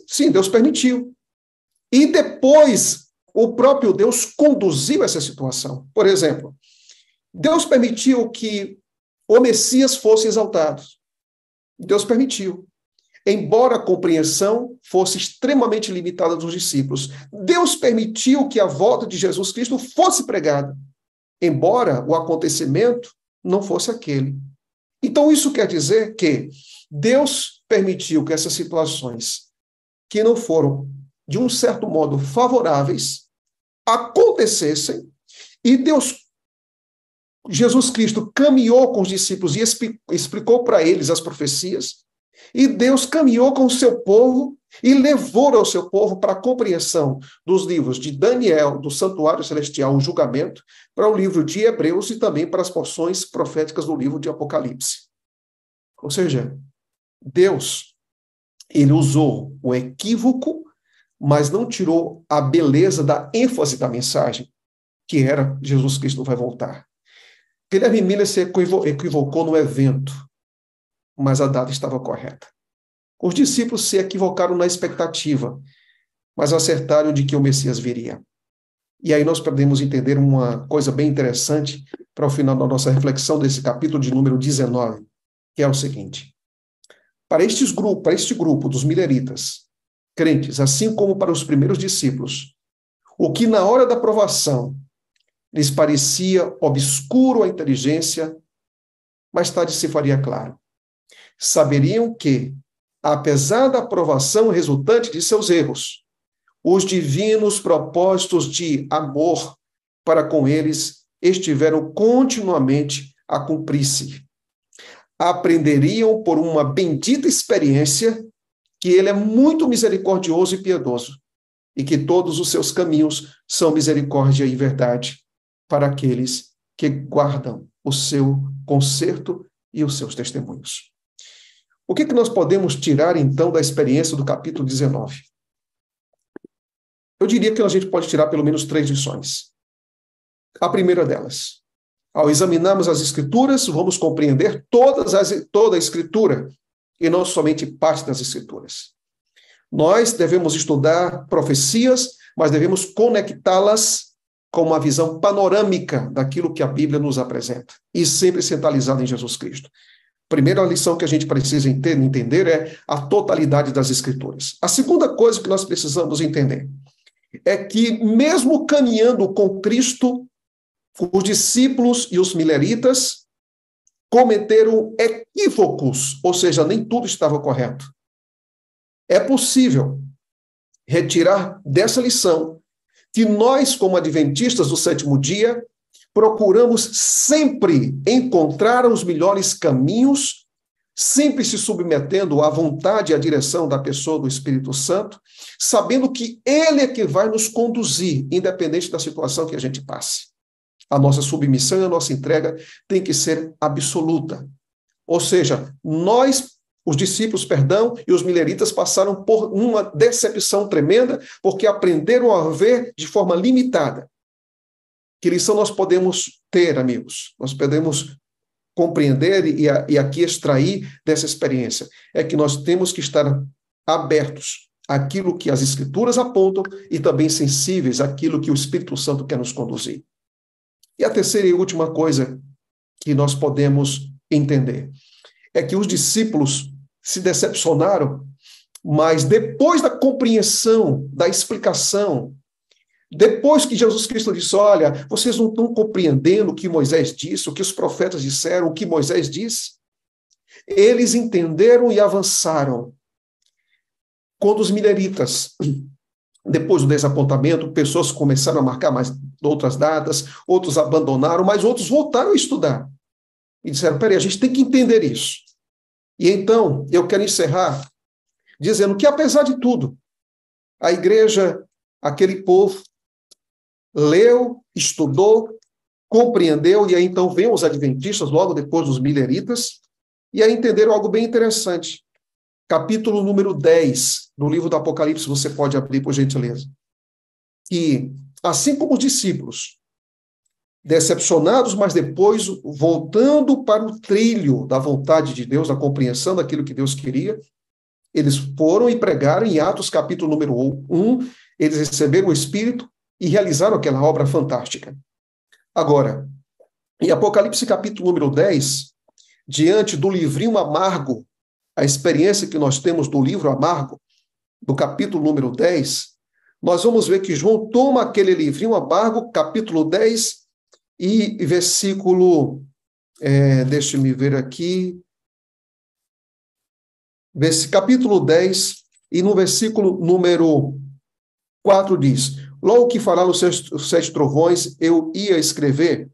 Sim, Deus permitiu. E depois, o próprio Deus conduziu essa situação. Por exemplo, Deus permitiu que o Messias fosse exaltado. Deus permitiu. Embora a compreensão fosse extremamente limitada dos discípulos. Deus permitiu que a volta de Jesus Cristo fosse pregada, embora o acontecimento não fosse aquele. Então, isso quer dizer que Deus permitiu que essas situações, que não foram, de um certo modo, favoráveis, acontecessem, e Jesus Cristo caminhou com os discípulos e explicou para eles as profecias, e Deus caminhou com o seu povo e levou ao seu povo para a compreensão dos livros de Daniel, do Santuário Celestial, o julgamento, para o livro de Hebreus e também para as porções proféticas do livro de Apocalipse. Ou seja, Deus, ele usou o equívoco, mas não tirou a beleza da ênfase da mensagem, que era Jesus Cristo vai voltar. Guilherme Miller se equivocou no evento, mas a data estava correta. Os discípulos se equivocaram na expectativa, mas acertaram de que o Messias viria. E aí nós podemos entender uma coisa bem interessante para o final da nossa reflexão desse capítulo de número 19, que é o seguinte: para este grupo dos mileritas, crentes, assim como para os primeiros discípulos, o que na hora da provação lhes parecia obscuro a inteligência, mais tarde se faria claro. Saberiam que, apesar da provação resultante de seus erros, os divinos propósitos de amor para com eles estiveram continuamente a cumprir-se. Aprenderiam por uma bendita experiência que ele é muito misericordioso e piedoso, e que todos os seus caminhos são misericórdia e verdade para aqueles que guardam o seu conserto e os seus testemunhos. O que nós podemos tirar, então, da experiência do capítulo 19? Eu diria que a gente pode tirar pelo menos 3 lições. A primeira delas: ao examinarmos as Escrituras, vamos compreender toda a Escritura, e não somente parte das Escrituras. Nós devemos estudar profecias, mas devemos conectá-las com uma visão panorâmica daquilo que a Bíblia nos apresenta, e sempre centralizada em Jesus Cristo. Primeira lição que a gente precisa entender é a totalidade das Escrituras. A segunda coisa que nós precisamos entender é que, mesmo caminhando com Cristo, os discípulos e os mileritas cometeram equívocos, ou seja, nem tudo estava correto. É possível retirar dessa lição que nós, como adventistas do sétimo dia, procuramos sempre encontrar os melhores caminhos, sempre se submetendo à vontade e à direção da pessoa do Espírito Santo, sabendo que Ele é que vai nos conduzir, independente da situação que a gente passe. A nossa submissão e a nossa entrega tem que ser absoluta. Ou seja, os discípulos, e os mileritas passaram por uma decepção tremenda, porque aprenderam a ver de forma limitada. Que lição nós podemos ter, amigos? Nós podemos compreender e aqui extrair dessa experiência. É que nós temos que estar abertos àquilo que as Escrituras apontam e também sensíveis àquilo que o Espírito Santo quer nos conduzir. E a terceira e última coisa que nós podemos entender é que os discípulos se decepcionaram, mas depois da compreensão, da explicação, depois que Jesus Cristo disse: olha, vocês não estão compreendendo o que Moisés disse, o que os profetas disseram, o que Moisés disse, eles entenderam e avançaram. Quando os mileritas, depois do desapontamento, pessoas começaram a marcar mais outras datas, outros abandonaram, mas outros voltaram a estudar. E disseram: peraí, a gente tem que entender isso. E então, eu quero encerrar dizendo que, apesar de tudo, a igreja, aquele povo, leu, estudou, compreendeu, e aí então vêm os adventistas, logo depois dos mileritas, e aí entenderam algo bem interessante. Capítulo número 10 do livro do Apocalipse, você pode abrir, por gentileza. Que, assim como os discípulos, decepcionados, mas depois voltando para o trilho da vontade de Deus, da compreensão daquilo que Deus queria, eles foram e pregaram em Atos, capítulo número 1, eles receberam o Espírito e realizaram aquela obra fantástica. Agora, em Apocalipse, capítulo número 10, diante do livrinho amargo, a experiência que nós temos do livro amargo, do capítulo número 10, nós vamos ver que João toma aquele livrinho amargo, capítulo 10, e versículo, deixa-me ver aqui, capítulo 10, e no versículo número 4 diz: logo que falaram os 7 trovões, eu ia escrever,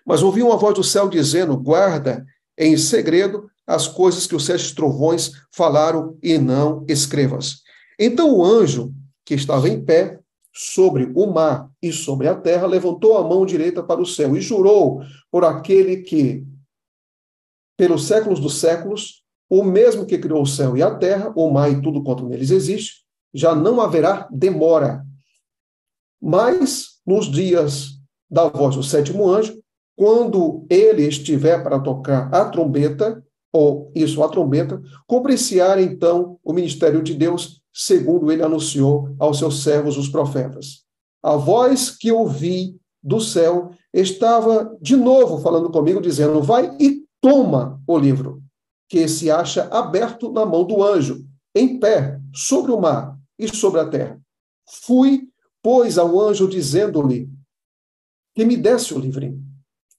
mas ouvi uma voz do céu dizendo: guarda em segredo as coisas que os 7 trovões falaram e não escrevas. Então o anjo que estava em pé sobre o mar e sobre a terra levantou a mão direita para o céu e jurou por aquele que, pelos séculos dos séculos, o mesmo que criou o céu e a terra, o mar e tudo quanto neles existe, já não haverá demora. Mas, nos dias da voz do 7º anjo, quando ele estiver para tocar a trombeta, ou isso, a trombeta, cumprir-se-á então o ministério de Deus, segundo ele anunciou aos seus servos, os profetas. A voz que ouvi do céu estava de novo falando comigo, dizendo: vai e toma o livro, que se acha aberto na mão do anjo, em pé, sobre o mar e sobre a terra. Fui, pois, ao anjo, dizendo-lhe que me desse o livrinho.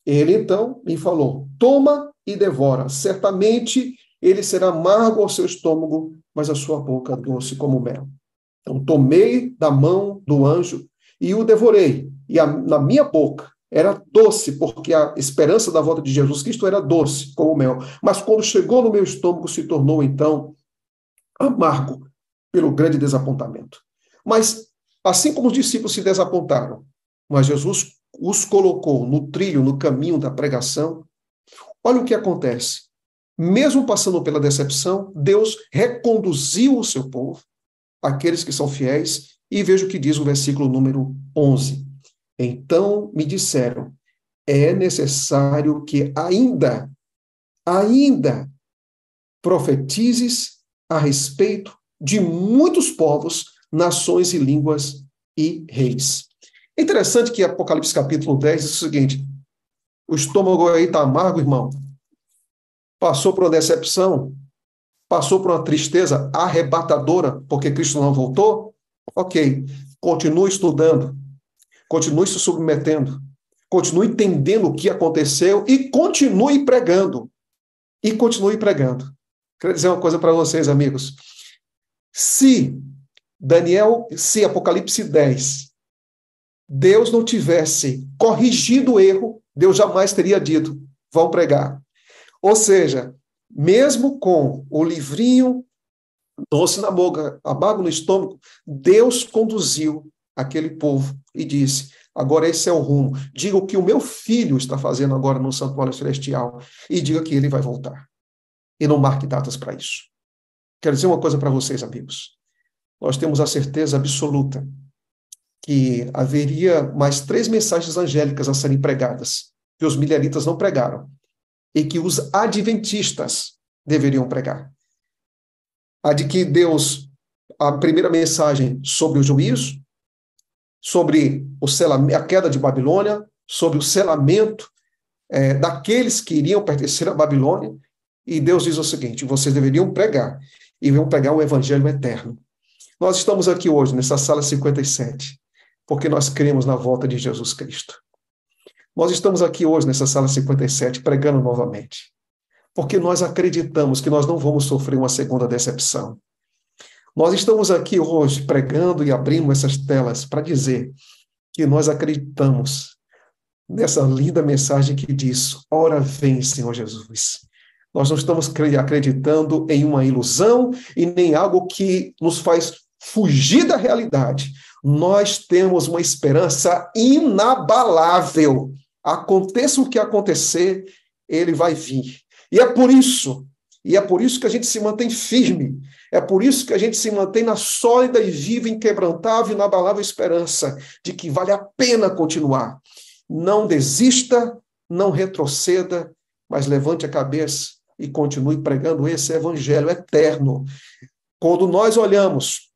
Ele, então, me falou: toma e devora. Certamente ele será amargo ao seu estômago, mas a sua boca doce como mel. Então, tomei da mão do anjo e o devorei. E na minha boca era doce, porque a esperança da volta de Jesus Cristo era doce como mel. Mas quando chegou no meu estômago, se tornou, então, amargo pelo grande desapontamento. Mas, assim como os discípulos se desapontaram, mas Jesus os colocou no trilho, no caminho da pregação, olha o que acontece. Mesmo passando pela decepção, Deus reconduziu o seu povo, aqueles que são fiéis, e veja o que diz o versículo número 11. Então me disseram: é necessário que ainda profetizes a respeito de muitos povos, nações e línguas e reis. É interessante que Apocalipse capítulo 10 diz o seguinte: o estômago aí está amargo, irmão. Passou por uma decepção, passou por uma tristeza arrebatadora, porque Cristo não voltou? Ok, continue estudando, continue se submetendo, continue entendendo o que aconteceu e continue pregando. E continue pregando. Quero dizer uma coisa para vocês, amigos. Se Apocalipse 10, Deus não tivesse corrigido o erro, Deus jamais teria dito: vão pregar. Ou seja, mesmo com o livrinho doce na boca, amargo no estômago, Deus conduziu aquele povo e disse: agora esse é o rumo. Diga o que o meu filho está fazendo agora no santuário celestial e diga que ele vai voltar. E não marque datas para isso. Quero dizer uma coisa para vocês, amigos. Nós temos a certeza absoluta que haveria mais 3 mensagens angélicas a serem pregadas, que os mileritas não pregaram, e que os adventistas deveriam pregar. A de que Deus, a primeira mensagem sobre o juízo, sobre a queda de Babilônia, sobre o selamento daqueles que iriam pertencer à Babilônia, e Deus diz o seguinte: vocês deveriam pregar, e vão pregar o evangelho eterno. Nós estamos aqui hoje, nessa sala 57, porque nós cremos na volta de Jesus Cristo. Nós estamos aqui hoje, nessa sala 57, pregando novamente, porque nós acreditamos que nós não vamos sofrer uma segunda decepção. Nós estamos aqui hoje pregando e abrindo essas telas para dizer que nós acreditamos nessa linda mensagem que diz: ora vem, Senhor Jesus. Nós não estamos acreditando em uma ilusão e nem algo que nos faz fugir da realidade. Nós temos uma esperança inabalável. Aconteça o que acontecer, ele vai vir. E é por isso que a gente se mantém firme. É por isso que a gente se mantém na sólida e viva, inquebrantável e inabalável esperança de que vale a pena continuar. Não desista, não retroceda, mas levante a cabeça e continue pregando esse evangelho eterno. Quando nós olhamos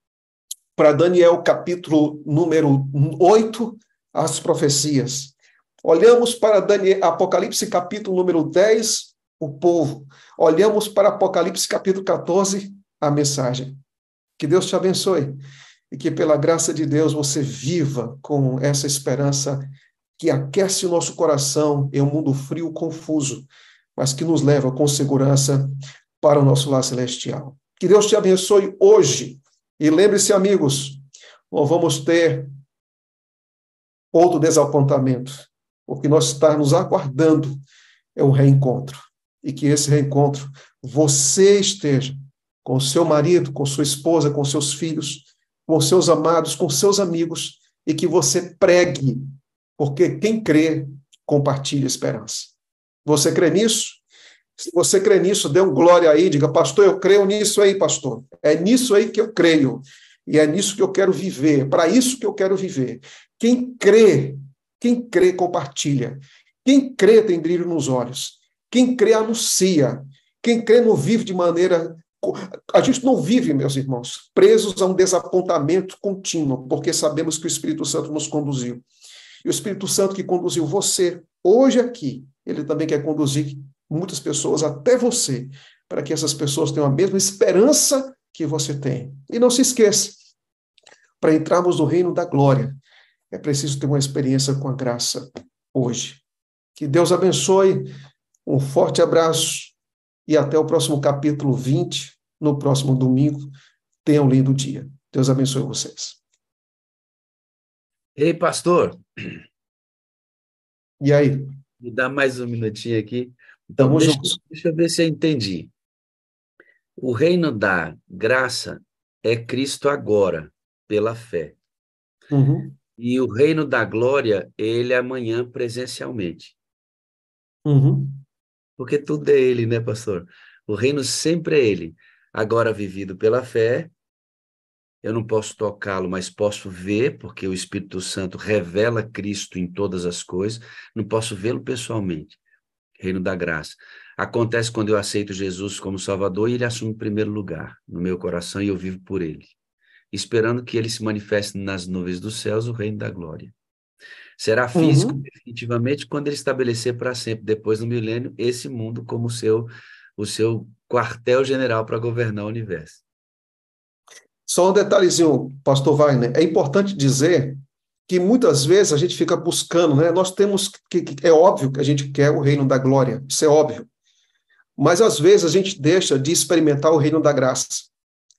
para Daniel, capítulo número 8, as profecias, olhamos para Apocalipse, capítulo número 10, o povo, olhamos para Apocalipse, capítulo 14, a mensagem. Que Deus te abençoe e que, pela graça de Deus, você viva com essa esperança que aquece o nosso coração em um mundo frio, confuso, mas que nos leva com segurança para o nosso lar celestial. Que Deus te abençoe hoje. E lembre-se, amigos, nós vamos ter outro desapontamento. O que nós está nos aguardando é um reencontro. E que esse reencontro você esteja com seu marido, com sua esposa, com seus filhos, com seus amados, com seus amigos, e que você pregue, porque quem crê, compartilha a esperança. Você crê nisso? Se você crê nisso, dê um glória aí, diga: pastor, eu creio nisso aí, pastor. É nisso aí que eu creio. E é nisso que eu quero viver. Para isso que eu quero viver. Quem crê, compartilha. Quem crê tem brilho nos olhos. Quem crê anuncia. Quem crê não vive de maneira... A gente não vive, meus irmãos, presos a um desapontamento contínuo, porque sabemos que o Espírito Santo nos conduziu. E o Espírito Santo que conduziu você hoje aqui, ele também quer conduzir muitas pessoas até você, para que essas pessoas tenham a mesma esperança que você tem. E não se esqueça, para entrarmos no reino da glória, é preciso ter uma experiência com a graça hoje. Que Deus abençoe, um forte abraço e até o próximo capítulo 20, no próximo domingo. Tenham um lindo dia. Deus abençoe vocês. Ei, pastor, E aí? me dá mais um minutinho aqui. Então, Tamo deixa, juntos. deixa eu ver se eu entendi. O reino da graça é Cristo agora, pela fé. Uhum, E o reino da glória, ele é amanhã presencialmente. uhum. Porque tudo é ele, né, pastor? O reino sempre é ele. Agora vivido pela fé, eu não posso tocá-lo, mas posso ver, porque o Espírito Santo revela Cristo em todas as coisas. Não posso vê-lo pessoalmente. Reino da graça. Acontece quando eu aceito Jesus como Salvador e ele assume o primeiro lugar no meu coração e eu vivo por ele, esperando que ele se manifeste nas nuvens dos céus, o reino da glória. Será físico Uhum. definitivamente quando ele estabelecer para sempre, depois do milênio, esse mundo como o seu quartel-general para governar o universo. Só um detalhezinho, pastor Wagner, é importante dizer que muitas vezes a gente fica buscando, né? Nós temos é óbvio que a gente quer o reino da glória, isso é óbvio. Mas às vezes a gente deixa de experimentar o reino da graça.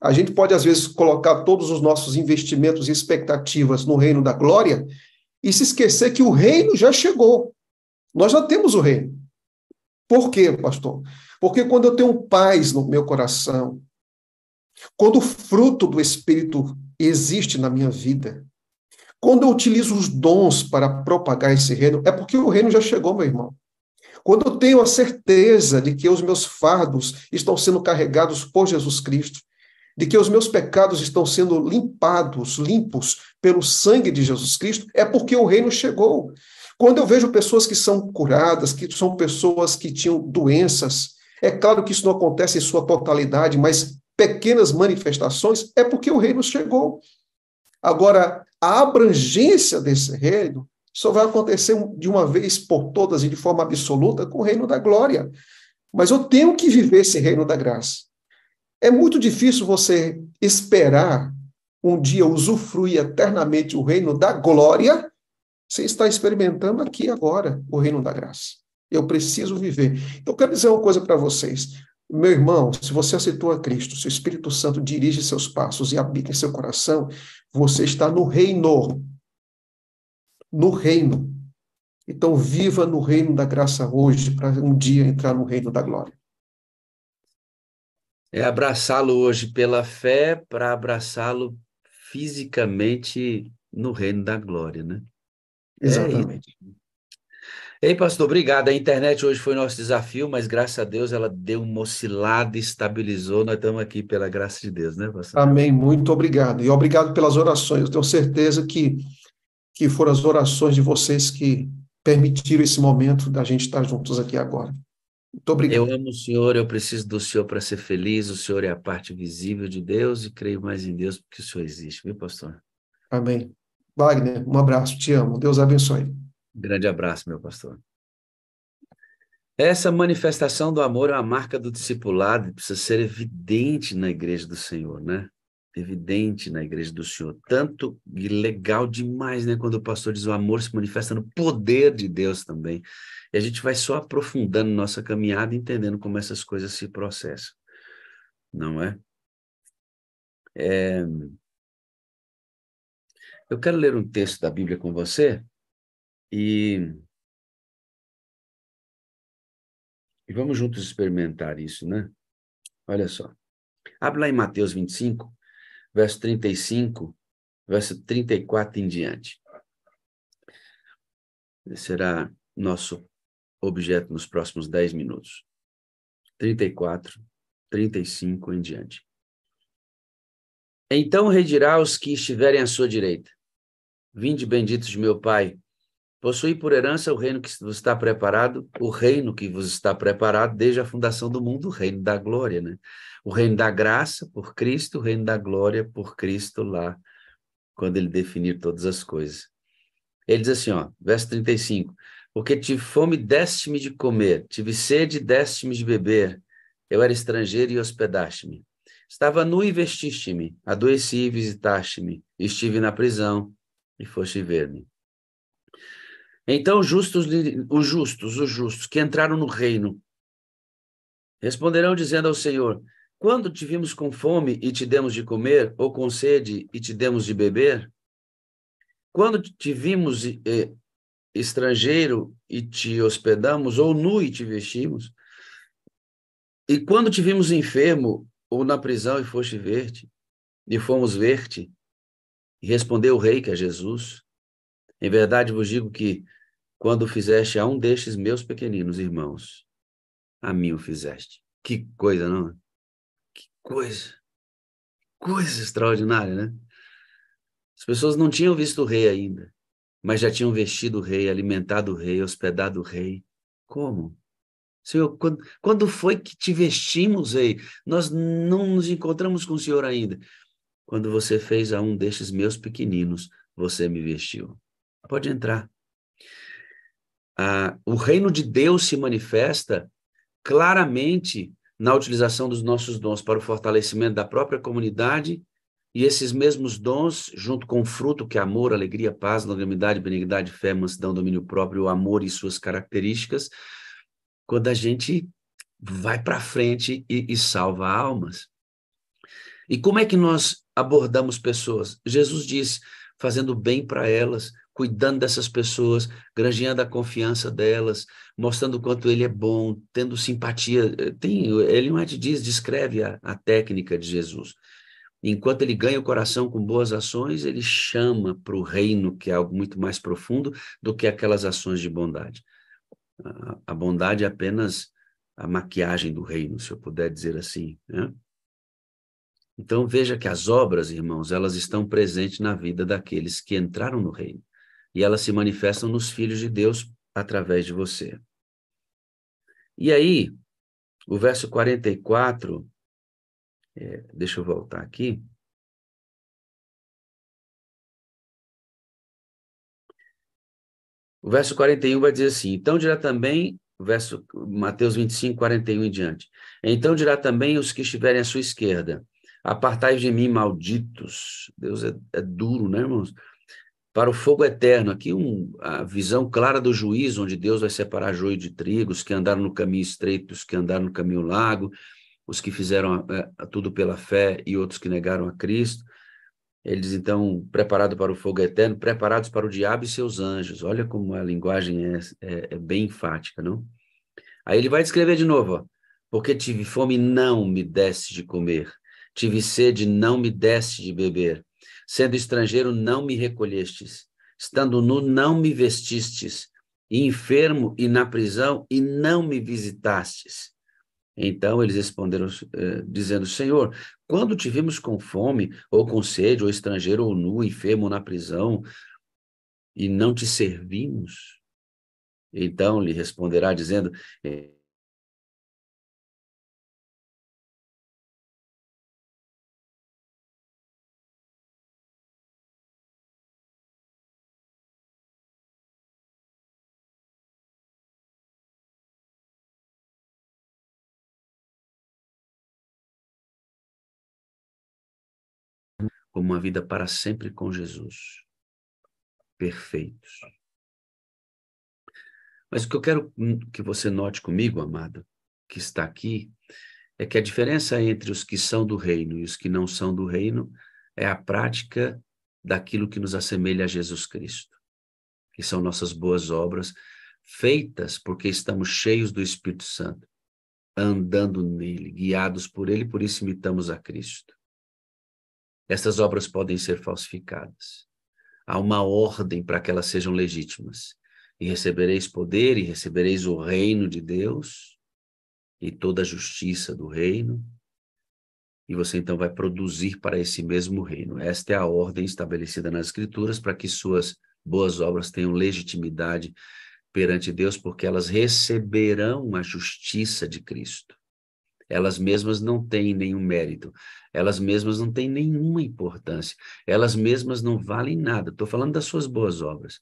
A gente pode às vezes colocar todos os nossos investimentos e expectativas no reino da glória e se esquecer que o reino já chegou. Nós já temos o reino. Por quê, pastor? Porque quando eu tenho paz no meu coração, quando o fruto do Espírito existe na minha vida, quando eu utilizo os dons para propagar esse reino, é porque o reino já chegou, meu irmão. Quando eu tenho a certeza de que os meus fardos estão sendo carregados por Jesus Cristo, de que os meus pecados estão sendo limpos pelo sangue de Jesus Cristo, é porque o reino chegou. Quando eu vejo pessoas que são curadas, que são pessoas que tinham doenças, é claro que isso não acontece em sua totalidade, mas pequenas manifestações, é porque o reino chegou. Agora, a abrangência desse reino só vai acontecer de uma vez por todas e de forma absoluta com o reino da glória. Mas eu tenho que viver esse reino da graça. É muito difícil você esperar um dia usufruir eternamente o reino da glória sem estar experimentando aqui agora o reino da graça. Eu preciso viver. Então, eu quero dizer uma coisa para vocês. Meu irmão, se você aceitou a Cristo, se o Espírito Santo dirige seus passos e habita em seu coração, você está no reino. No reino. Então, viva no reino da graça hoje, para um dia entrar no reino da glória. É abraçá-lo hoje pela fé para abraçá-lo fisicamente no reino da glória, né? É isso. Exatamente. Ei, pastor, obrigado. A internet hoje foi nosso desafio, mas graças a Deus ela deu uma oscilada e estabilizou. Nós estamos aqui pela graça de Deus, né, pastor? Amém. Muito obrigado. E obrigado pelas orações. Eu tenho certeza que foram as orações de vocês que permitiram esse momento da gente estar juntos aqui agora. Muito Eu obrigado. amo o Senhor, eu preciso do Senhor para ser feliz. O Senhor é a parte visível de Deus e creio mais em Deus porque o Senhor existe, viu, pastor? Amém. Wagner, um abraço. Te amo. Deus abençoe. Um grande abraço, meu pastor. Essa manifestação do amor é uma marca do discipulado e precisa ser evidente na igreja do Senhor, né? Evidente na igreja do Senhor. Tanto e legal demais, né? Quando o pastor diz o amor se manifesta no poder de Deus também. E a gente vai só aprofundando nossa caminhada, entendendo como essas coisas se processam, não é? Eu quero ler um texto da Bíblia com você e, e vamos juntos experimentar isso, né? Olha só. Abre lá em Mateus 25, verso 35, verso 34 em diante. Esse será nosso objeto nos próximos 10 minutos. 34, 35 em diante. Então redirá os que estiverem à sua direita. Vinde benditos de meu Pai, Possui por herança o reino que vos está preparado, o reino que vos está preparado desde a fundação do mundo, o reino da glória, né? O reino da graça por Cristo, o reino da glória por Cristo lá, quando ele definir todas as coisas. Ele diz assim, ó, verso 35, porque tive fome, deste-me de comer, tive sede, deste-me de beber, eu era estrangeiro e hospedaste-me. Estava nu e vestiste-me, adoeci e visitaste-me, estive na prisão e foste ver-me. Então os justos que entraram no reino, responderão dizendo ao Senhor, quando te vimos com fome e te demos de comer, ou com sede e te demos de beber? Quando te vimos estrangeiro e te hospedamos, ou nu e te vestimos? E quando te vimos enfermo, ou na prisão e foste ver-te, e fomos ver-te? E respondeu o rei, que é Jesus, em verdade vos digo que, quando fizeste a um destes meus pequeninos irmãos, a mim o fizeste. Que coisa, não? Que coisa extraordinária, né? As pessoas não tinham visto o rei ainda, mas já tinham vestido o rei, alimentado o rei, hospedado o rei. Como? Senhor, quando foi que te vestimos, rei? Nós não nos encontramos com o Senhor ainda. Quando você fez a um destes meus pequeninos, você me vestiu. Pode entrar. O reino de Deus se manifesta claramente na utilização dos nossos dons para o fortalecimento da própria comunidade, e esses mesmos dons, junto com o fruto que é amor, alegria, paz, longanimidade, benignidade, fé, mansidão, domínio próprio, o amor e suas características, quando a gente vai para frente e salva almas. E como é que nós abordamos pessoas? Jesus diz, fazendo bem para elas, cuidando dessas pessoas, granjeando a confiança delas, mostrando o quanto ele é bom, tendo simpatia. Ellen White descreve a técnica de Jesus. Enquanto ele ganha o coração com boas ações, ele chama para o reino, que é algo muito mais profundo do que aquelas ações de bondade. A bondade é apenas a maquiagem do reino, se eu puder dizer assim, né? Então veja que as obras, irmãos, elas estão presentes na vida daqueles que entraram no reino. E elas se manifestam nos filhos de Deus através de você. E aí, o verso 44, deixa eu voltar aqui. O verso 41 vai dizer assim, então dirá também, verso Mateus 25, 41 em diante, então dirá também os que estiverem à sua esquerda, apartai de mim, malditos. Deus é duro, né, irmãos? Para o fogo eterno, aqui a visão clara do juízo, onde Deus vai separar joio de trigo, os que andaram no caminho estreito, os que andaram no caminho largo, os que fizeram tudo pela fé e outros que negaram a Cristo. Eles, então, preparados para o fogo eterno, preparados para o diabo e seus anjos. Olha como a linguagem é bem enfática, não? Aí ele vai descrever de novo, ó, porque tive fome, não me deste de comer. Tive sede, não me deste de beber. Sendo estrangeiro, não me recolhestes. Estando nu, não me vestistes. E enfermo e na prisão, e não me visitastes. Então eles responderam, dizendo, Senhor, quando te vimos com fome, ou com sede, ou estrangeiro, ou nu, enfermo, ou na prisão, e não te servimos? Então lhe responderá, dizendo, como uma vida para sempre com Jesus. Perfeitos. Mas o que eu quero que você note comigo, amado, que está aqui, é que a diferença entre os que são do reino e os que não são do reino é a prática daquilo que nos assemelha a Jesus Cristo, que são nossas boas obras, feitas porque estamos cheios do Espírito Santo, andando nele, guiados por ele, por isso imitamos a Cristo. Essas obras podem ser falsificadas. Há uma ordem para que elas sejam legítimas. E recebereis poder, e recebereis o reino de Deus, e toda a justiça do reino, e você então vai produzir para esse mesmo reino. Esta é a ordem estabelecida nas Escrituras para que suas boas obras tenham legitimidade perante Deus, porque elas receberão a justiça de Cristo. Elas mesmas não têm nenhum mérito, elas mesmas não têm nenhuma importância, elas mesmas não valem nada. Estou falando das suas boas obras.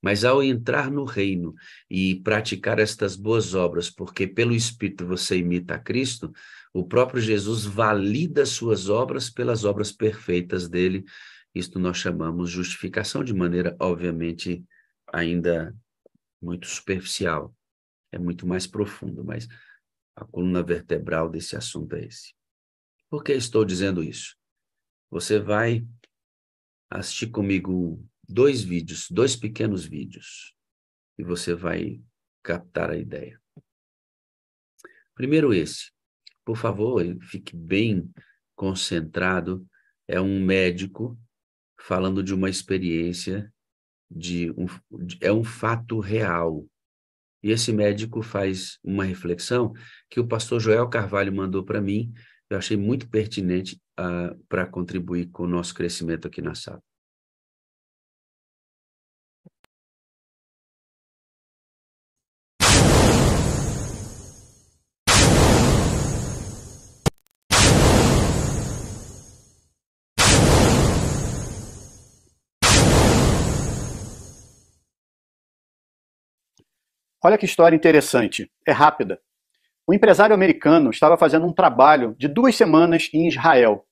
Mas ao entrar no reino e praticar estas boas obras, porque pelo Espírito você imita a Cristo, o próprio Jesus valida suas obras pelas obras perfeitas dele. Isto nós chamamos justificação, de maneira, obviamente, ainda muito superficial. É muito mais profundo, mas a coluna vertebral desse assunto é esse. Por que estou dizendo isso? Você vai assistir comigo 2 vídeos, 2 pequenos vídeos, e você vai captar a ideia. Primeiro esse. Por favor, fique bem concentrado. É um médico falando de uma experiência, é um fato real. E esse médico faz uma reflexão que o pastor Joel Carvalho mandou para mim. Eu achei muito pertinente para contribuir com o nosso crescimento aqui na sala. Olha que história interessante, é rápida. Um empresário americano estava fazendo um trabalho de 2 semanas em Israel.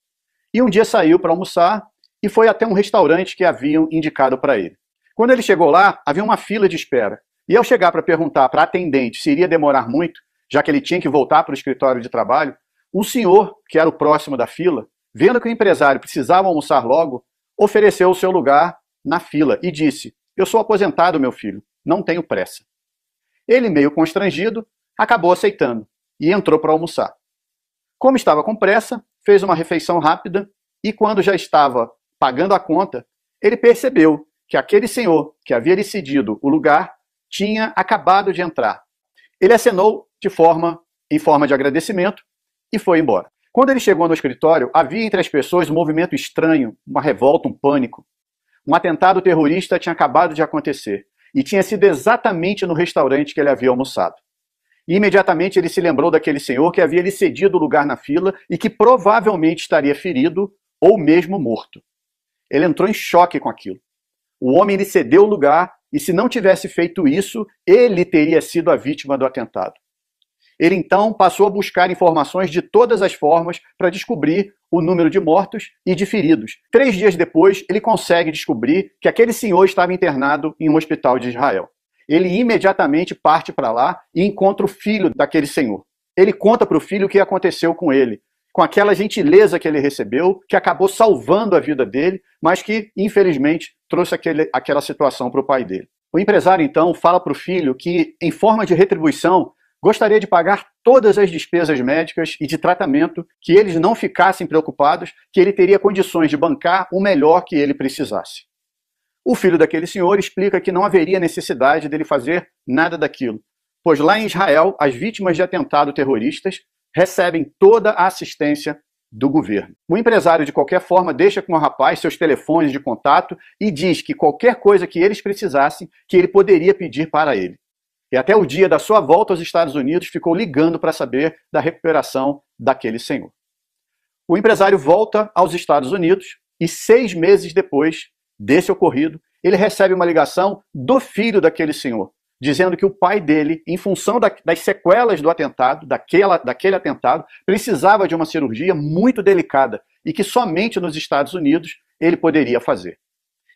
E um dia saiu para almoçar e foi até um restaurante que haviam indicado para ele. Quando ele chegou lá, havia uma fila de espera. E ao chegar para perguntar para a atendente se iria demorar muito, já que ele tinha que voltar para o escritório de trabalho, um senhor, que era o próximo da fila, vendo que o empresário precisava almoçar logo, ofereceu o seu lugar na fila e disse: "Eu sou aposentado, meu filho, não tenho pressa." Ele, meio constrangido, acabou aceitando e entrou para almoçar. Como estava com pressa, fez uma refeição rápida e, quando já estava pagando a conta, ele percebeu que aquele senhor que havia lhe cedido o lugar tinha acabado de entrar. Ele acenou em forma de agradecimento e foi embora. Quando ele chegou no escritório, havia entre as pessoas um movimento estranho, uma revolta, um pânico. Um atentado terrorista tinha acabado de acontecer e tinha sido exatamente no restaurante que ele havia almoçado. E imediatamente ele se lembrou daquele senhor que havia lhe cedido o lugar na fila e que provavelmente estaria ferido ou mesmo morto. Ele entrou em choque com aquilo. O homem lhe cedeu o lugar e, se não tivesse feito isso, ele teria sido a vítima do atentado. Ele então passou a buscar informações de todas as formas para descobrir o número de mortos e de feridos. 3 dias depois, ele consegue descobrir que aquele senhor estava internado em um hospital de Israel. Ele imediatamente parte para lá e encontra o filho daquele senhor. Ele conta para o filho o que aconteceu com ele, com aquela gentileza que ele recebeu, que acabou salvando a vida dele, mas que, infelizmente, trouxe aquela situação para o pai dele. O empresário, então, fala para o filho que, em forma de retribuição, gostaria de pagar todas as despesas médicas e de tratamento, que eles não ficassem preocupados, que ele teria condições de bancar o melhor que ele precisasse. O filho daquele senhor explica que não haveria necessidade dele fazer nada daquilo, pois lá em Israel, as vítimas de atentado terroristas recebem toda a assistência do governo. O empresário, de qualquer forma, deixa com o rapaz seus telefones de contato e diz que qualquer coisa que eles precisassem, que ele poderia pedir para ele. E até o dia da sua volta aos Estados Unidos ficou ligando para saber da recuperação daquele senhor. O empresário volta aos Estados Unidos e 6 meses depois desse ocorrido, ele recebe uma ligação do filho daquele senhor, dizendo que o pai dele, em função das sequelas do atentado, daquele atentado, precisava de uma cirurgia muito delicada e que somente nos Estados Unidos ele poderia fazer.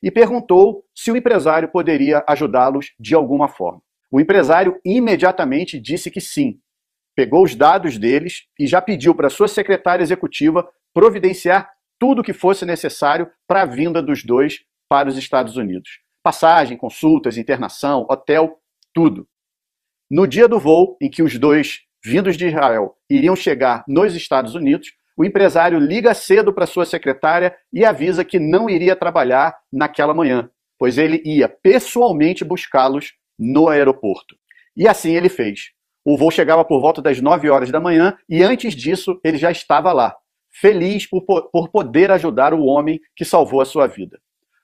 E perguntou se o empresário poderia ajudá-los de alguma forma. O empresário imediatamente disse que sim. Pegou os dados deles e já pediu para sua secretária executiva providenciar tudo o que fosse necessário para a vinda dos dois para os Estados Unidos. Passagem, consultas, internação, hotel, tudo. No dia do voo em que os dois, vindos de Israel, iriam chegar nos Estados Unidos, o empresário liga cedo para sua secretária e avisa que não iria trabalhar naquela manhã, pois ele ia pessoalmente buscá-los no aeroporto. E assim ele fez. O voo chegava por volta das 9 horas da manhã e antes disso ele já estava lá, feliz por poder ajudar o homem que salvou a sua vida.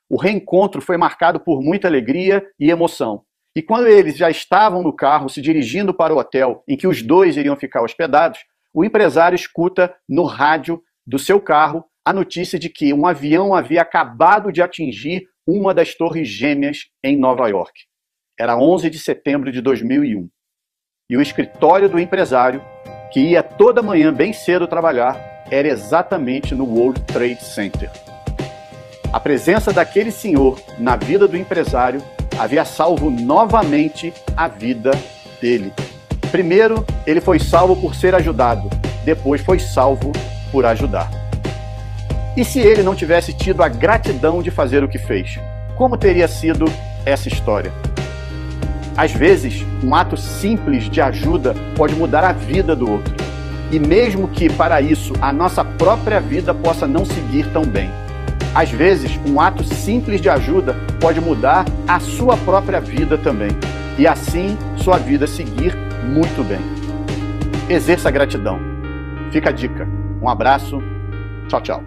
O reencontro foi marcado por muita alegria e emoção. E quando eles já estavam no carro se dirigindo para o hotel em que os dois iriam ficar hospedados, o empresário escuta no rádio do seu carro a notícia de que um avião havia acabado de atingir uma das torres gêmeas em Nova York. Era 11 de setembro de 2001. E o escritório do empresário, que ia toda manhã bem cedo trabalhar, era exatamente no World Trade Center. A presença daquele senhor na vida do empresário havia salvo novamente a vida dele. Primeiro, ele foi salvo por ser ajudado, depois foi salvo por ajudar. E se ele não tivesse tido a gratidão de fazer o que fez? Como teria sido essa história? Às vezes, um ato simples de ajuda pode mudar a vida do outro. E mesmo que, para isso, a nossa própria vida possa não seguir tão bem. Às vezes, um ato simples de ajuda pode mudar a sua própria vida também. E assim, sua vida seguir muito bem. Exerça a gratidão. Fica a dica. Um abraço. Tchau, tchau.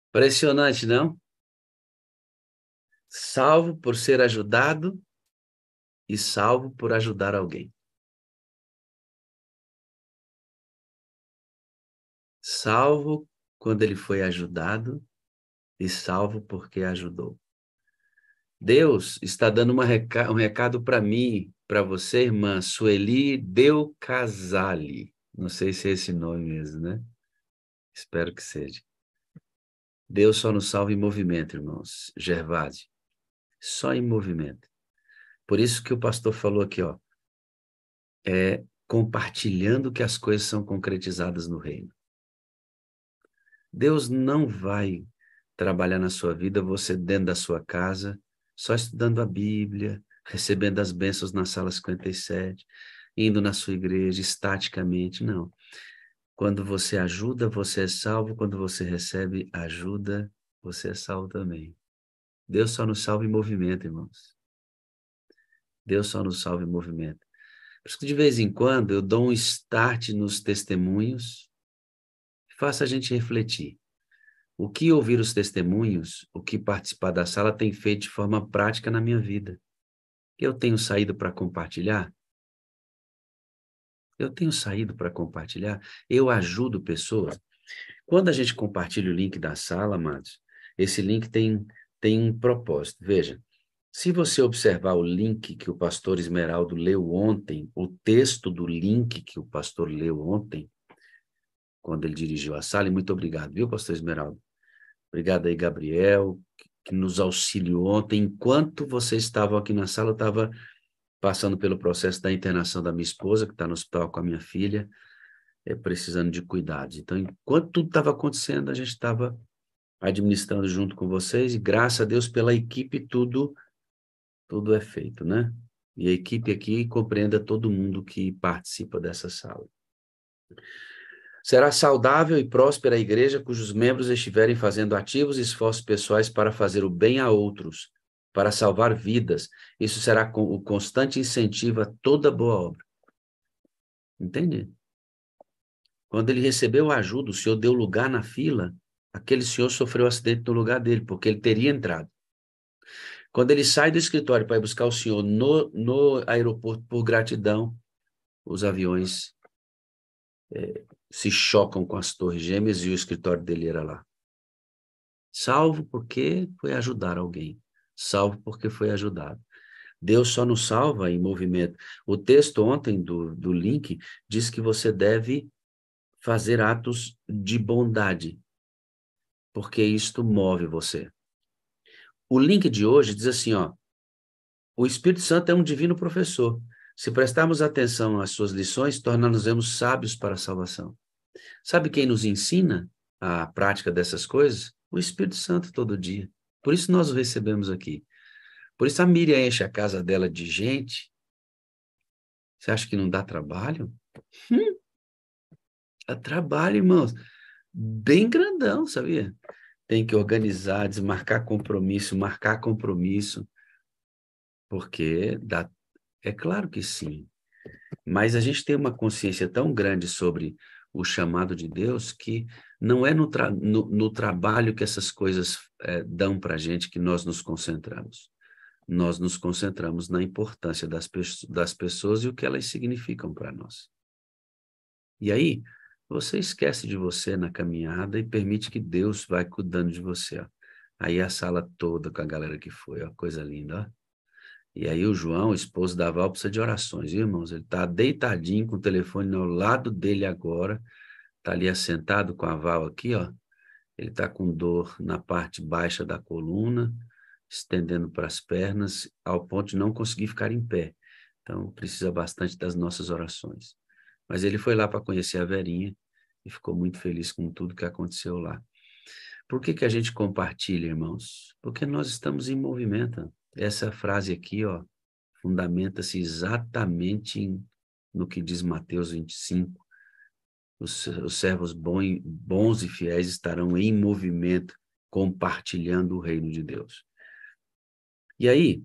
Impressionante, não? Salvo por ser ajudado e salvo por ajudar alguém. Salvo quando ele foi ajudado e salvo porque ajudou. Deus está dando um recado para mim, para você, irmã Sueli Del Casale. Não sei se é esse nome mesmo, né? Espero que seja. Deus só nos salva em movimento, irmãos. Gervásio. Só em movimento. Por isso que o pastor falou aqui, ó, compartilhando que as coisas são concretizadas no reino. Deus não vai trabalhar na sua vida, você dentro da sua casa, só estudando a Bíblia, recebendo as bênçãos na sala 57, indo na sua igreja estaticamente, não. Quando você ajuda, você é salvo. Quando você recebe ajuda, você é salvo também. Deus só nos salva em movimento, irmãos. Deus só nos salva em movimento. Por isso que de vez em quando eu dou um start nos testemunhos e faço a gente refletir. O que ouvir os testemunhos, o que participar da sala tem feito de forma prática na minha vida. Eu tenho saído para compartilhar? Eu tenho saído para compartilhar? Eu ajudo pessoas? Quando a gente compartilha o link da sala, amados, esse link tem um propósito. Veja, se você observar o link que o pastor Esmeraldo leu ontem, o texto do link que o pastor leu ontem, quando ele dirigiu a sala, e muito obrigado, viu, pastor Esmeraldo? Obrigado aí, Gabriel, que nos auxiliou ontem. Enquanto vocês estavam aqui na sala, eu estava passando pelo processo da internação da minha esposa, que está no hospital com a minha filha, precisando de cuidados. Então, enquanto tudo estava acontecendo, a gente estava administrando junto com vocês, e graças a Deus pela equipe tudo é feito, né? E a equipe aqui compreenda todo mundo que participa dessa sala. Será saudável e próspera a igreja cujos membros estiverem fazendo ativos esforços pessoais para fazer o bem a outros, para salvar vidas. Isso será o constante incentivo a toda boa obra. Entende? Quando ele recebeu a ajuda, o Senhor deu lugar na fila, aquele senhor sofreu um acidente no lugar dele, porque ele teria entrado. Quando ele sai do escritório para ir buscar o senhor no aeroporto por gratidão, os aviões se chocam com as torres gêmeas e o escritório dele era lá. Salvo porque foi ajudar alguém. Salvo porque foi ajudado. Deus só nos salva em movimento. O texto ontem do link diz que você deve fazer atos de bondade, porque isto move você. O link de hoje diz assim, ó, o Espírito Santo é um divino professor. Se prestarmos atenção às suas lições, tornar-nos sábios para a salvação. Sabe quem nos ensina a prática dessas coisas? O Espírito Santo todo dia. Por isso nós o recebemos aqui. Por isso a Miriam enche a casa dela de gente. Você acha que não dá trabalho? Dá trabalho, irmãos. Bem grandão, sabia? Tem que organizar, desmarcar compromisso, marcar compromisso. Porque dá... É claro que sim. Mas a gente tem uma consciência tão grande sobre o chamado de Deus, que não é no trabalho que essas coisas dão para a gente que nós nos concentramos. Nós nos concentramos na importância das pessoas e o que elas significam para nós. E aí, você esquece de você na caminhada e permite que Deus vai cuidando de você. Ó. Aí a sala toda com a galera que foi, ó, coisa linda, ó. E aí o João, o esposo da Val, precisa de orações, viu, irmãos? Ele está deitadinho com o telefone ao lado dele agora, está ali assentado com a Val aqui, ó. Ele está com dor na parte baixa da coluna, estendendo para as pernas, ao ponto de não conseguir ficar em pé. Então, precisa bastante das nossas orações. Mas ele foi lá para conhecer a Verinha e ficou muito feliz com tudo que aconteceu lá. Por que a gente compartilha, irmãos? Porque nós estamos em movimento. Essa frase aqui, ó, fundamenta-se exatamente no que diz Mateus 25. Os servos bons e fiéis estarão em movimento, compartilhando o reino de Deus. E aí,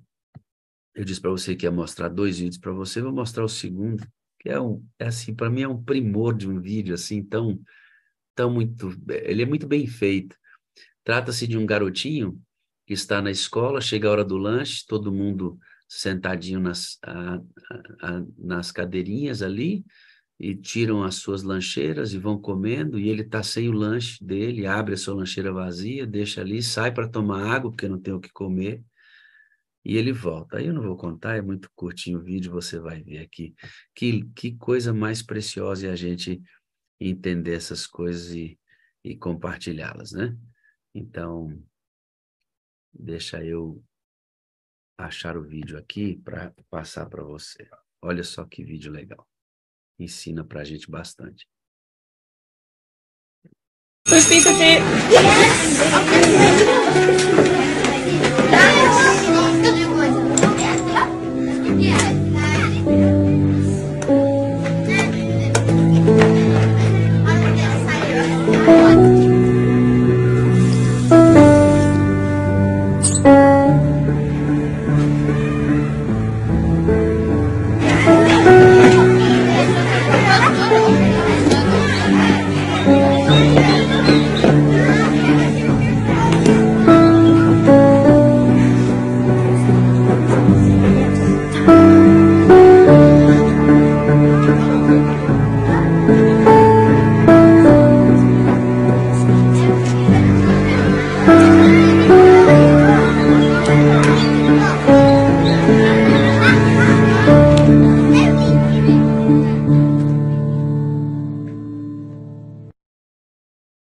eu disse para você que ia mostrar 2 vídeos para você, vou mostrar o segundo, que é assim, para mim é um primor de um vídeo, assim, tão muito, ele é muito bem feito. Trata-se de um garotinho que está na escola, chega a hora do lanche, todo mundo sentadinho nas cadeirinhas ali, e tiram as suas lancheiras e vão comendo, e ele está sem o lanche dele, abre a sua lancheira vazia, deixa ali, sai para tomar água, porque não tem o que comer, e ele volta. Aí eu não vou contar, é muito curtinho o vídeo, você vai ver aqui. Que coisa mais preciosa é a gente entender essas coisas e compartilhá-las, né? Então, deixa eu achar o vídeo aqui para passar para você. Olha só que vídeo legal. Ensina para a gente bastante. Suspensa de...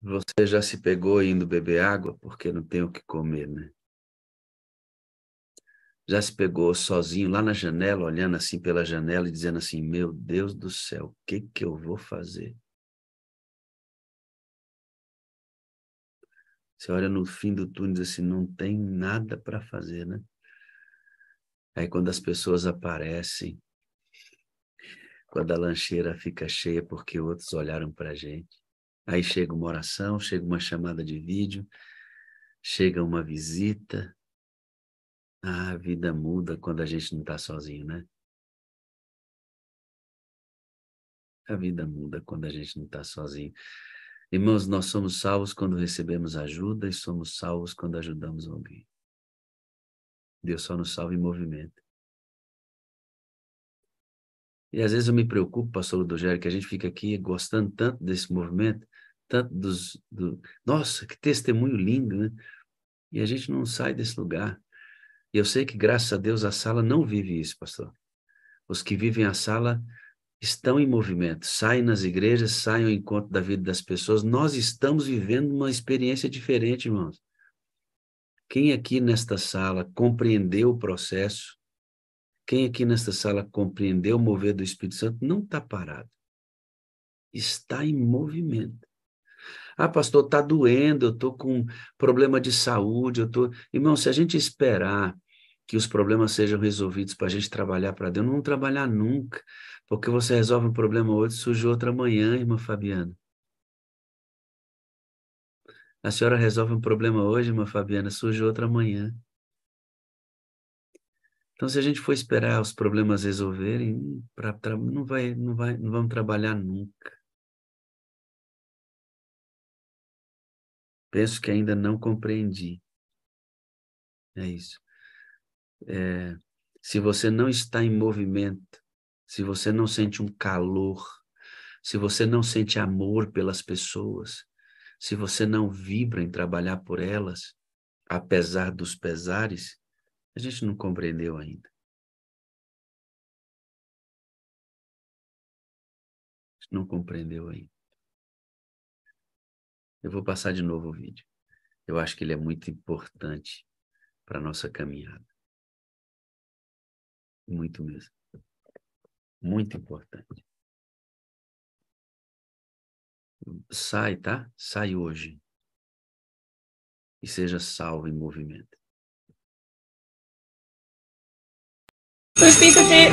Você já se pegou indo beber água porque não tem o que comer, né? Já se pegou sozinho lá na janela, olhando assim pela janela e dizendo assim, meu Deus do céu, o que eu vou fazer? Você olha no fim do túnel e diz assim, não tem nada para fazer, né? Aí quando as pessoas aparecem, quando a lancheira fica cheia porque outros olharam para a gente, aí chega uma oração, chega uma chamada de vídeo, chega uma visita. A vida muda quando a gente não está sozinho, né? A vida muda quando a gente não está sozinho. Irmãos, nós somos salvos quando recebemos ajuda e somos salvos quando ajudamos alguém. Deus só nos salva em movimento. E às vezes eu me preocupo, pastor Ludogério, que a gente fica aqui gostando tanto desse movimento, tanto Nossa, que testemunho lindo, né? E a gente não sai desse lugar. E eu sei que, graças a Deus, a sala não vive isso, pastor. Os que vivem a sala estão em movimento, saem nas igrejas, saem ao encontro da vida das pessoas. Nós estamos vivendo uma experiência diferente, irmãos. Quem aqui nesta sala compreendeu o processo, quem aqui nesta sala compreendeu o mover do Espírito Santo, não está parado. Está em movimento. Ah, pastor, está doendo, eu estou com problema de saúde, Irmão, se a gente esperar que os problemas sejam resolvidos para a gente trabalhar para Deus, não vamos trabalhar nunca, porque você resolve um problema hoje, surge outro amanhã, irmã Fabiana. A senhora resolve um problema hoje, irmã Fabiana, surge outro amanhã. Então, se a gente for esperar os problemas resolverem, não vamos trabalhar nunca. Penso que ainda não compreendi. É isso. Se você não está em movimento, se você não sente um calor, se você não sente amor pelas pessoas, se você não vibra em trabalhar por elas, apesar dos pesares, a gente não compreendeu ainda. A gente não compreendeu ainda. Eu vou passar de novo o vídeo. Eu acho que ele é muito importante para a nossa caminhada. Muito mesmo. Muito importante. Sai, tá? Sai hoje. E seja salvo em movimento. O Espírito ter...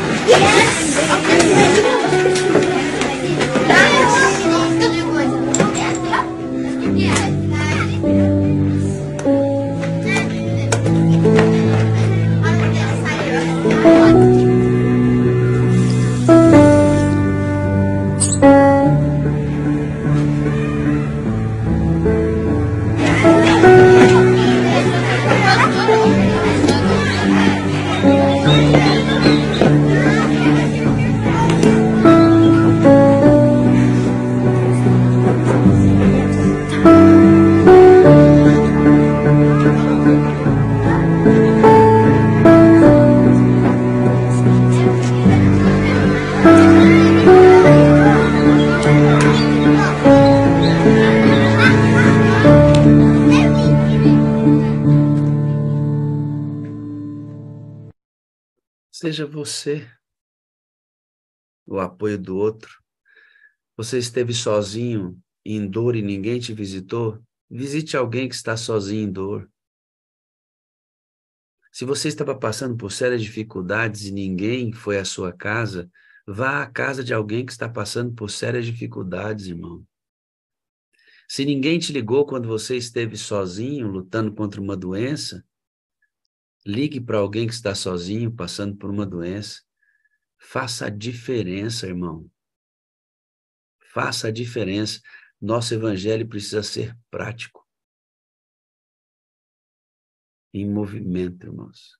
Seja você o apoio do outro. Você esteve sozinho em dor e ninguém te visitou? Visite alguém que está sozinho em dor. Se você estava passando por sérias dificuldades e ninguém foi à sua casa, vá à casa de alguém que está passando por sérias dificuldades, irmão. Se ninguém te ligou quando você esteve sozinho, lutando contra uma doença, ligue para alguém que está sozinho, passando por uma doença. Faça a diferença, irmão. Faça a diferença. Nosso evangelho precisa ser prático. Em movimento, irmãos.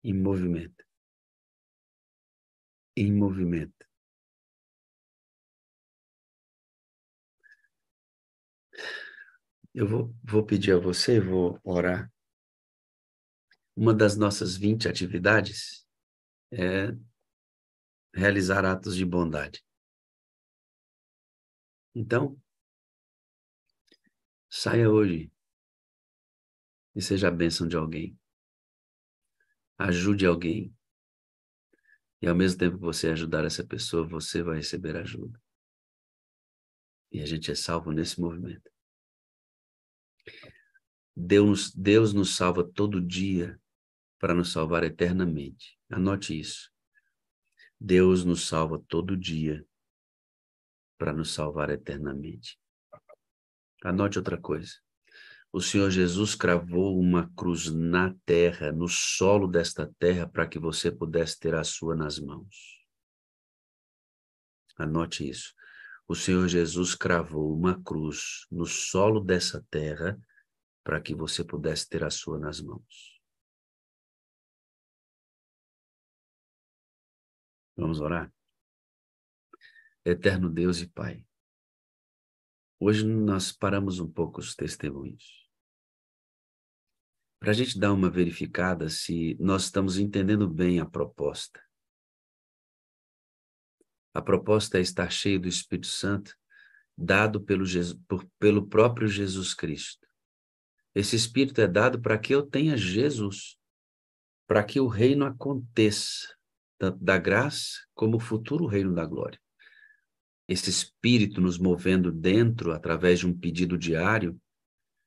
Em movimento. Em movimento. Eu vou pedir a você, vou orar. Uma das nossas 20 atividades é realizar atos de bondade. Então, saia hoje e seja a bênção de alguém. Ajude alguém. E ao mesmo tempo que você ajudar essa pessoa, você vai receber ajuda. E a gente é salvo nesse movimento. Deus nos salva todo dia para nos salvar eternamente. Anote isso. Deus nos salva todo dia para nos salvar eternamente. Anote outra coisa. O Senhor Jesus cravou uma cruz na terra, no solo desta terra, para que você pudesse ter a sua nas mãos. Anote isso. O Senhor Jesus cravou uma cruz no solo dessa terra, para que você pudesse ter a sua nas mãos. Vamos orar? Eterno Deus e Pai, hoje nós paramos um pouco os testemunhos, para a gente dar uma verificada se nós estamos entendendo bem a proposta. A proposta é estar cheio do Espírito Santo, dado pelo próprio Jesus Cristo. Esse Espírito é dado para que eu tenha Jesus, para que o reino aconteça, tanto da graça como o futuro reino da glória. Esse Espírito nos movendo dentro, através de um pedido diário,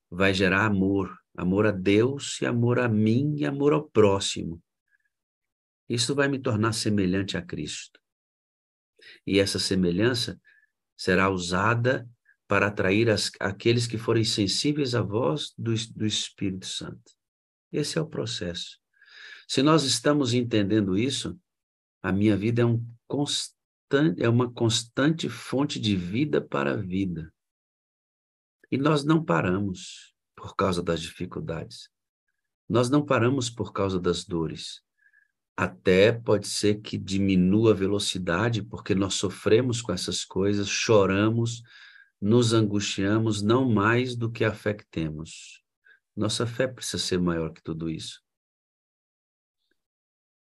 vai gerar amor, amor a Deus e amor a mim e amor ao próximo. Isso vai me tornar semelhante a Cristo. E essa semelhança será usada para atrair aqueles que forem sensíveis à voz do Espírito Santo. Esse é o processo. Se nós estamos entendendo isso, a minha vida é uma constante fonte de vida para a vida. E nós não paramos por causa das dificuldades. Nós não paramos por causa das dores. Até pode ser que diminua a velocidade, porque nós sofremos com essas coisas, choramos, nos angustiamos, não mais do que a fé que temos. Nossa fé precisa ser maior que tudo isso.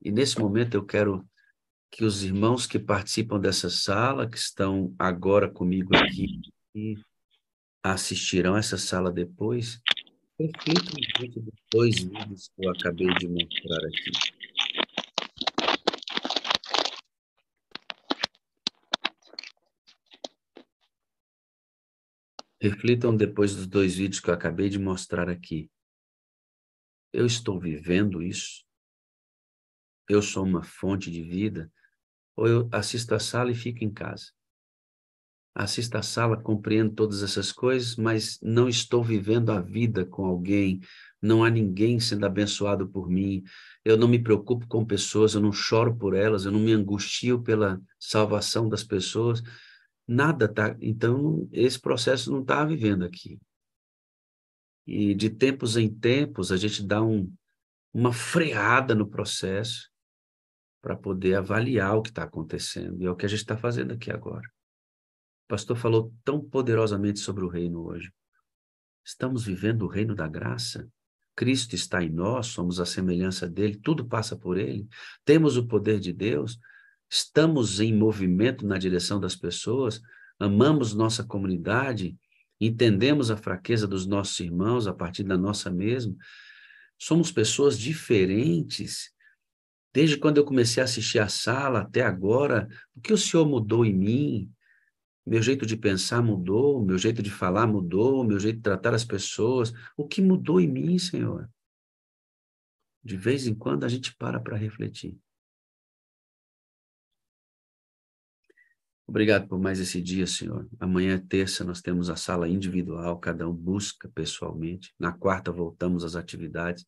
E nesse momento eu quero que os irmãos que participam dessa sala, que estão agora comigo aqui e assistirão essa sala depois, reflitam diante dos 2 vídeos que eu acabei de mostrar aqui. Reflitam depois dos 2 vídeos que eu acabei de mostrar aqui. Eu estou vivendo isso? Eu sou uma fonte de vida? Ou eu assisto a sala e fico em casa? Assisto a sala, compreendo todas essas coisas, mas não estou vivendo a vida com alguém, não há ninguém sendo abençoado por mim, eu não me preocupo com pessoas, eu não choro por elas, eu não me angustio pela salvação das pessoas, nada tá, então esse processo não está vivendo aqui. E de tempos em tempos a gente dá uma freada no processo para poder avaliar o que está acontecendo, e é o que a gente está fazendo aqui agora. O pastor falou tão poderosamente sobre o reino hoje. Estamos vivendo o reino da graça. Cristo está em nós, somos a semelhança dele, tudo passa por ele. Temos o poder de Deus, estamos em movimento na direção das pessoas, amamos nossa comunidade, entendemos a fraqueza dos nossos irmãos a partir da nossa mesma. Somos pessoas diferentes. Desde quando eu comecei a assistir a sala até agora, o que o Senhor mudou em mim? Meu jeito de pensar mudou, meu jeito de falar mudou, meu jeito de tratar as pessoas. O que mudou em mim, Senhor? De vez em quando a gente para refletir. Obrigado por mais esse dia, Senhor. Amanhã é terça, nós temos a sala individual, cada um busca pessoalmente. Na quarta voltamos às atividades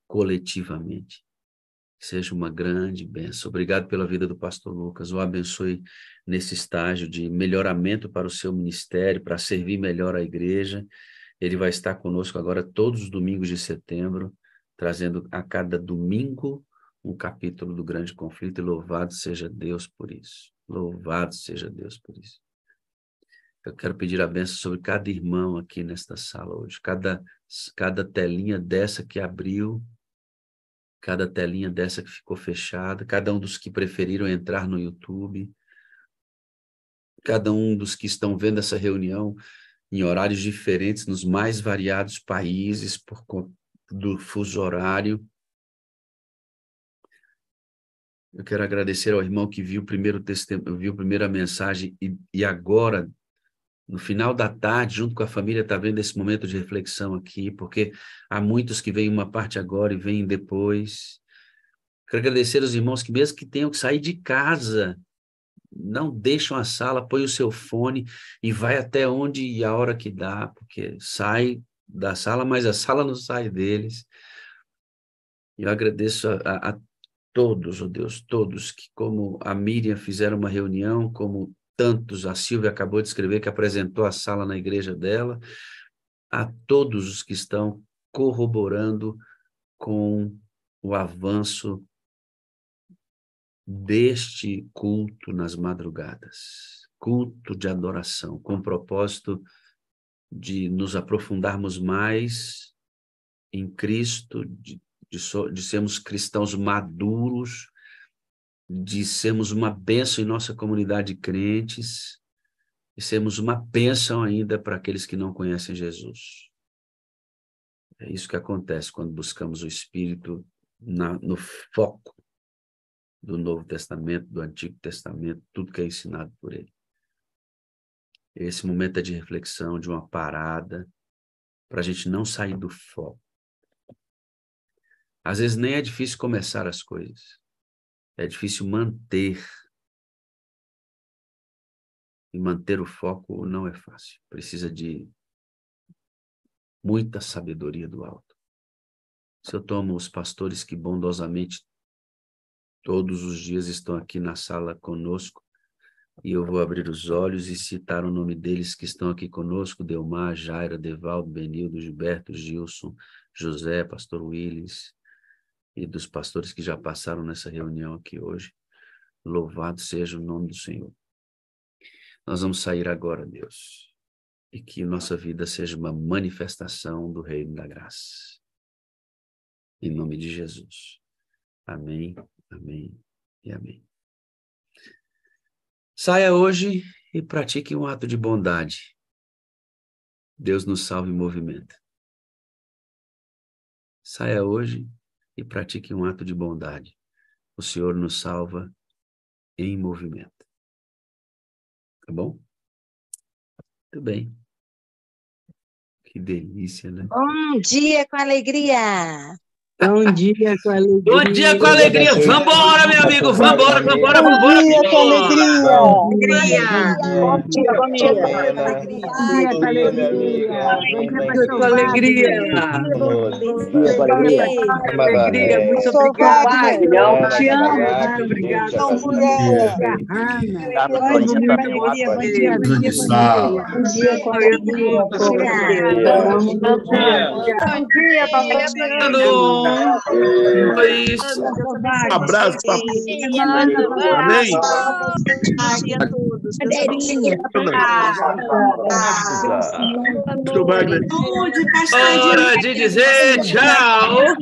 coletivamente. Seja uma grande bênção. Obrigado pela vida do pastor Lucas. O abençoe nesse estágio de melhoramento para o seu ministério, para servir melhor a igreja. Ele vai estar conosco agora todos os domingos de setembro, trazendo a cada domingo um capítulo do Grande Conflito, e louvado seja Deus por isso. Louvado seja Deus por isso. Eu quero pedir a bênção sobre cada irmão aqui nesta sala hoje. Cada telinha dessa que abriu, cada telinha dessa que ficou fechada, cada um dos que preferiram entrar no YouTube, cada um dos que estão vendo essa reunião em horários diferentes, nos mais variados países, por conta do fuso horário. Eu quero agradecer ao irmão que viu o primeiro testemunho, viu a primeira mensagem e agora, no final da tarde, junto com a família, está vendo esse momento de reflexão aqui, porque há muitos que veem uma parte agora e veem depois. Quero agradecer aos irmãos que, mesmo que tenham que sair de casa, não deixam a sala, põe o seu fone e vai até onde e a hora que dá, porque sai da sala, mas a sala não sai deles. Eu agradeço a todos, oh Deus, todos que, como a Miriam, fizeram uma reunião, como tantos, a Silvia acabou de escrever, que apresentou a sala na igreja dela, a todos os que estão corroborando com o avanço deste culto nas madrugadas, culto de adoração, com o propósito de nos aprofundarmos mais em Cristo, de sermos cristãos maduros, de sermos uma bênção em nossa comunidade de crentes, e sermos uma bênção ainda para aqueles que não conhecem Jesus. É isso que acontece quando buscamos o Espírito no foco do Novo Testamento, do Antigo Testamento, tudo que é ensinado por ele. Esse momento é de reflexão, de uma parada, para a gente não sair do foco. Às vezes nem é difícil começar as coisas, é difícil manter. E manter o foco não é fácil, precisa de muita sabedoria do alto. Se eu tomo os pastores que bondosamente todos os dias estão aqui na sala conosco, E eu vou abrir os olhos e citar o nome deles que estão aqui conosco: Delmar, Jaira, Devaldo, Benildo, Gilberto, Gilson, José, pastor Willis, e dos pastores que já passaram nessa reunião aqui hoje. Louvado seja o nome do Senhor. Nós vamos sair agora, Deus, e que nossa vida seja uma manifestação do reino da graça. Em nome de Jesus. Amém, amém e amém. Saia hoje e pratique um ato de bondade. Deus nos salve em movimento. Saia hoje e pratique um ato de bondade. O Senhor nos salva em movimento. Tá bom? Muito bem. Que delícia, né? Bom dia com alegria. Bom dia com alegria. Bom dia com alegria. Vambora, meu amigo. Vambora, vambora, vambora. Bom dia com alegria. Bom dia com alegria. Alegria. Muito obrigada. Eu te amo. Muito obrigada. Um abraço. Amém. Hora de dizer tchau. Bom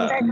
dia,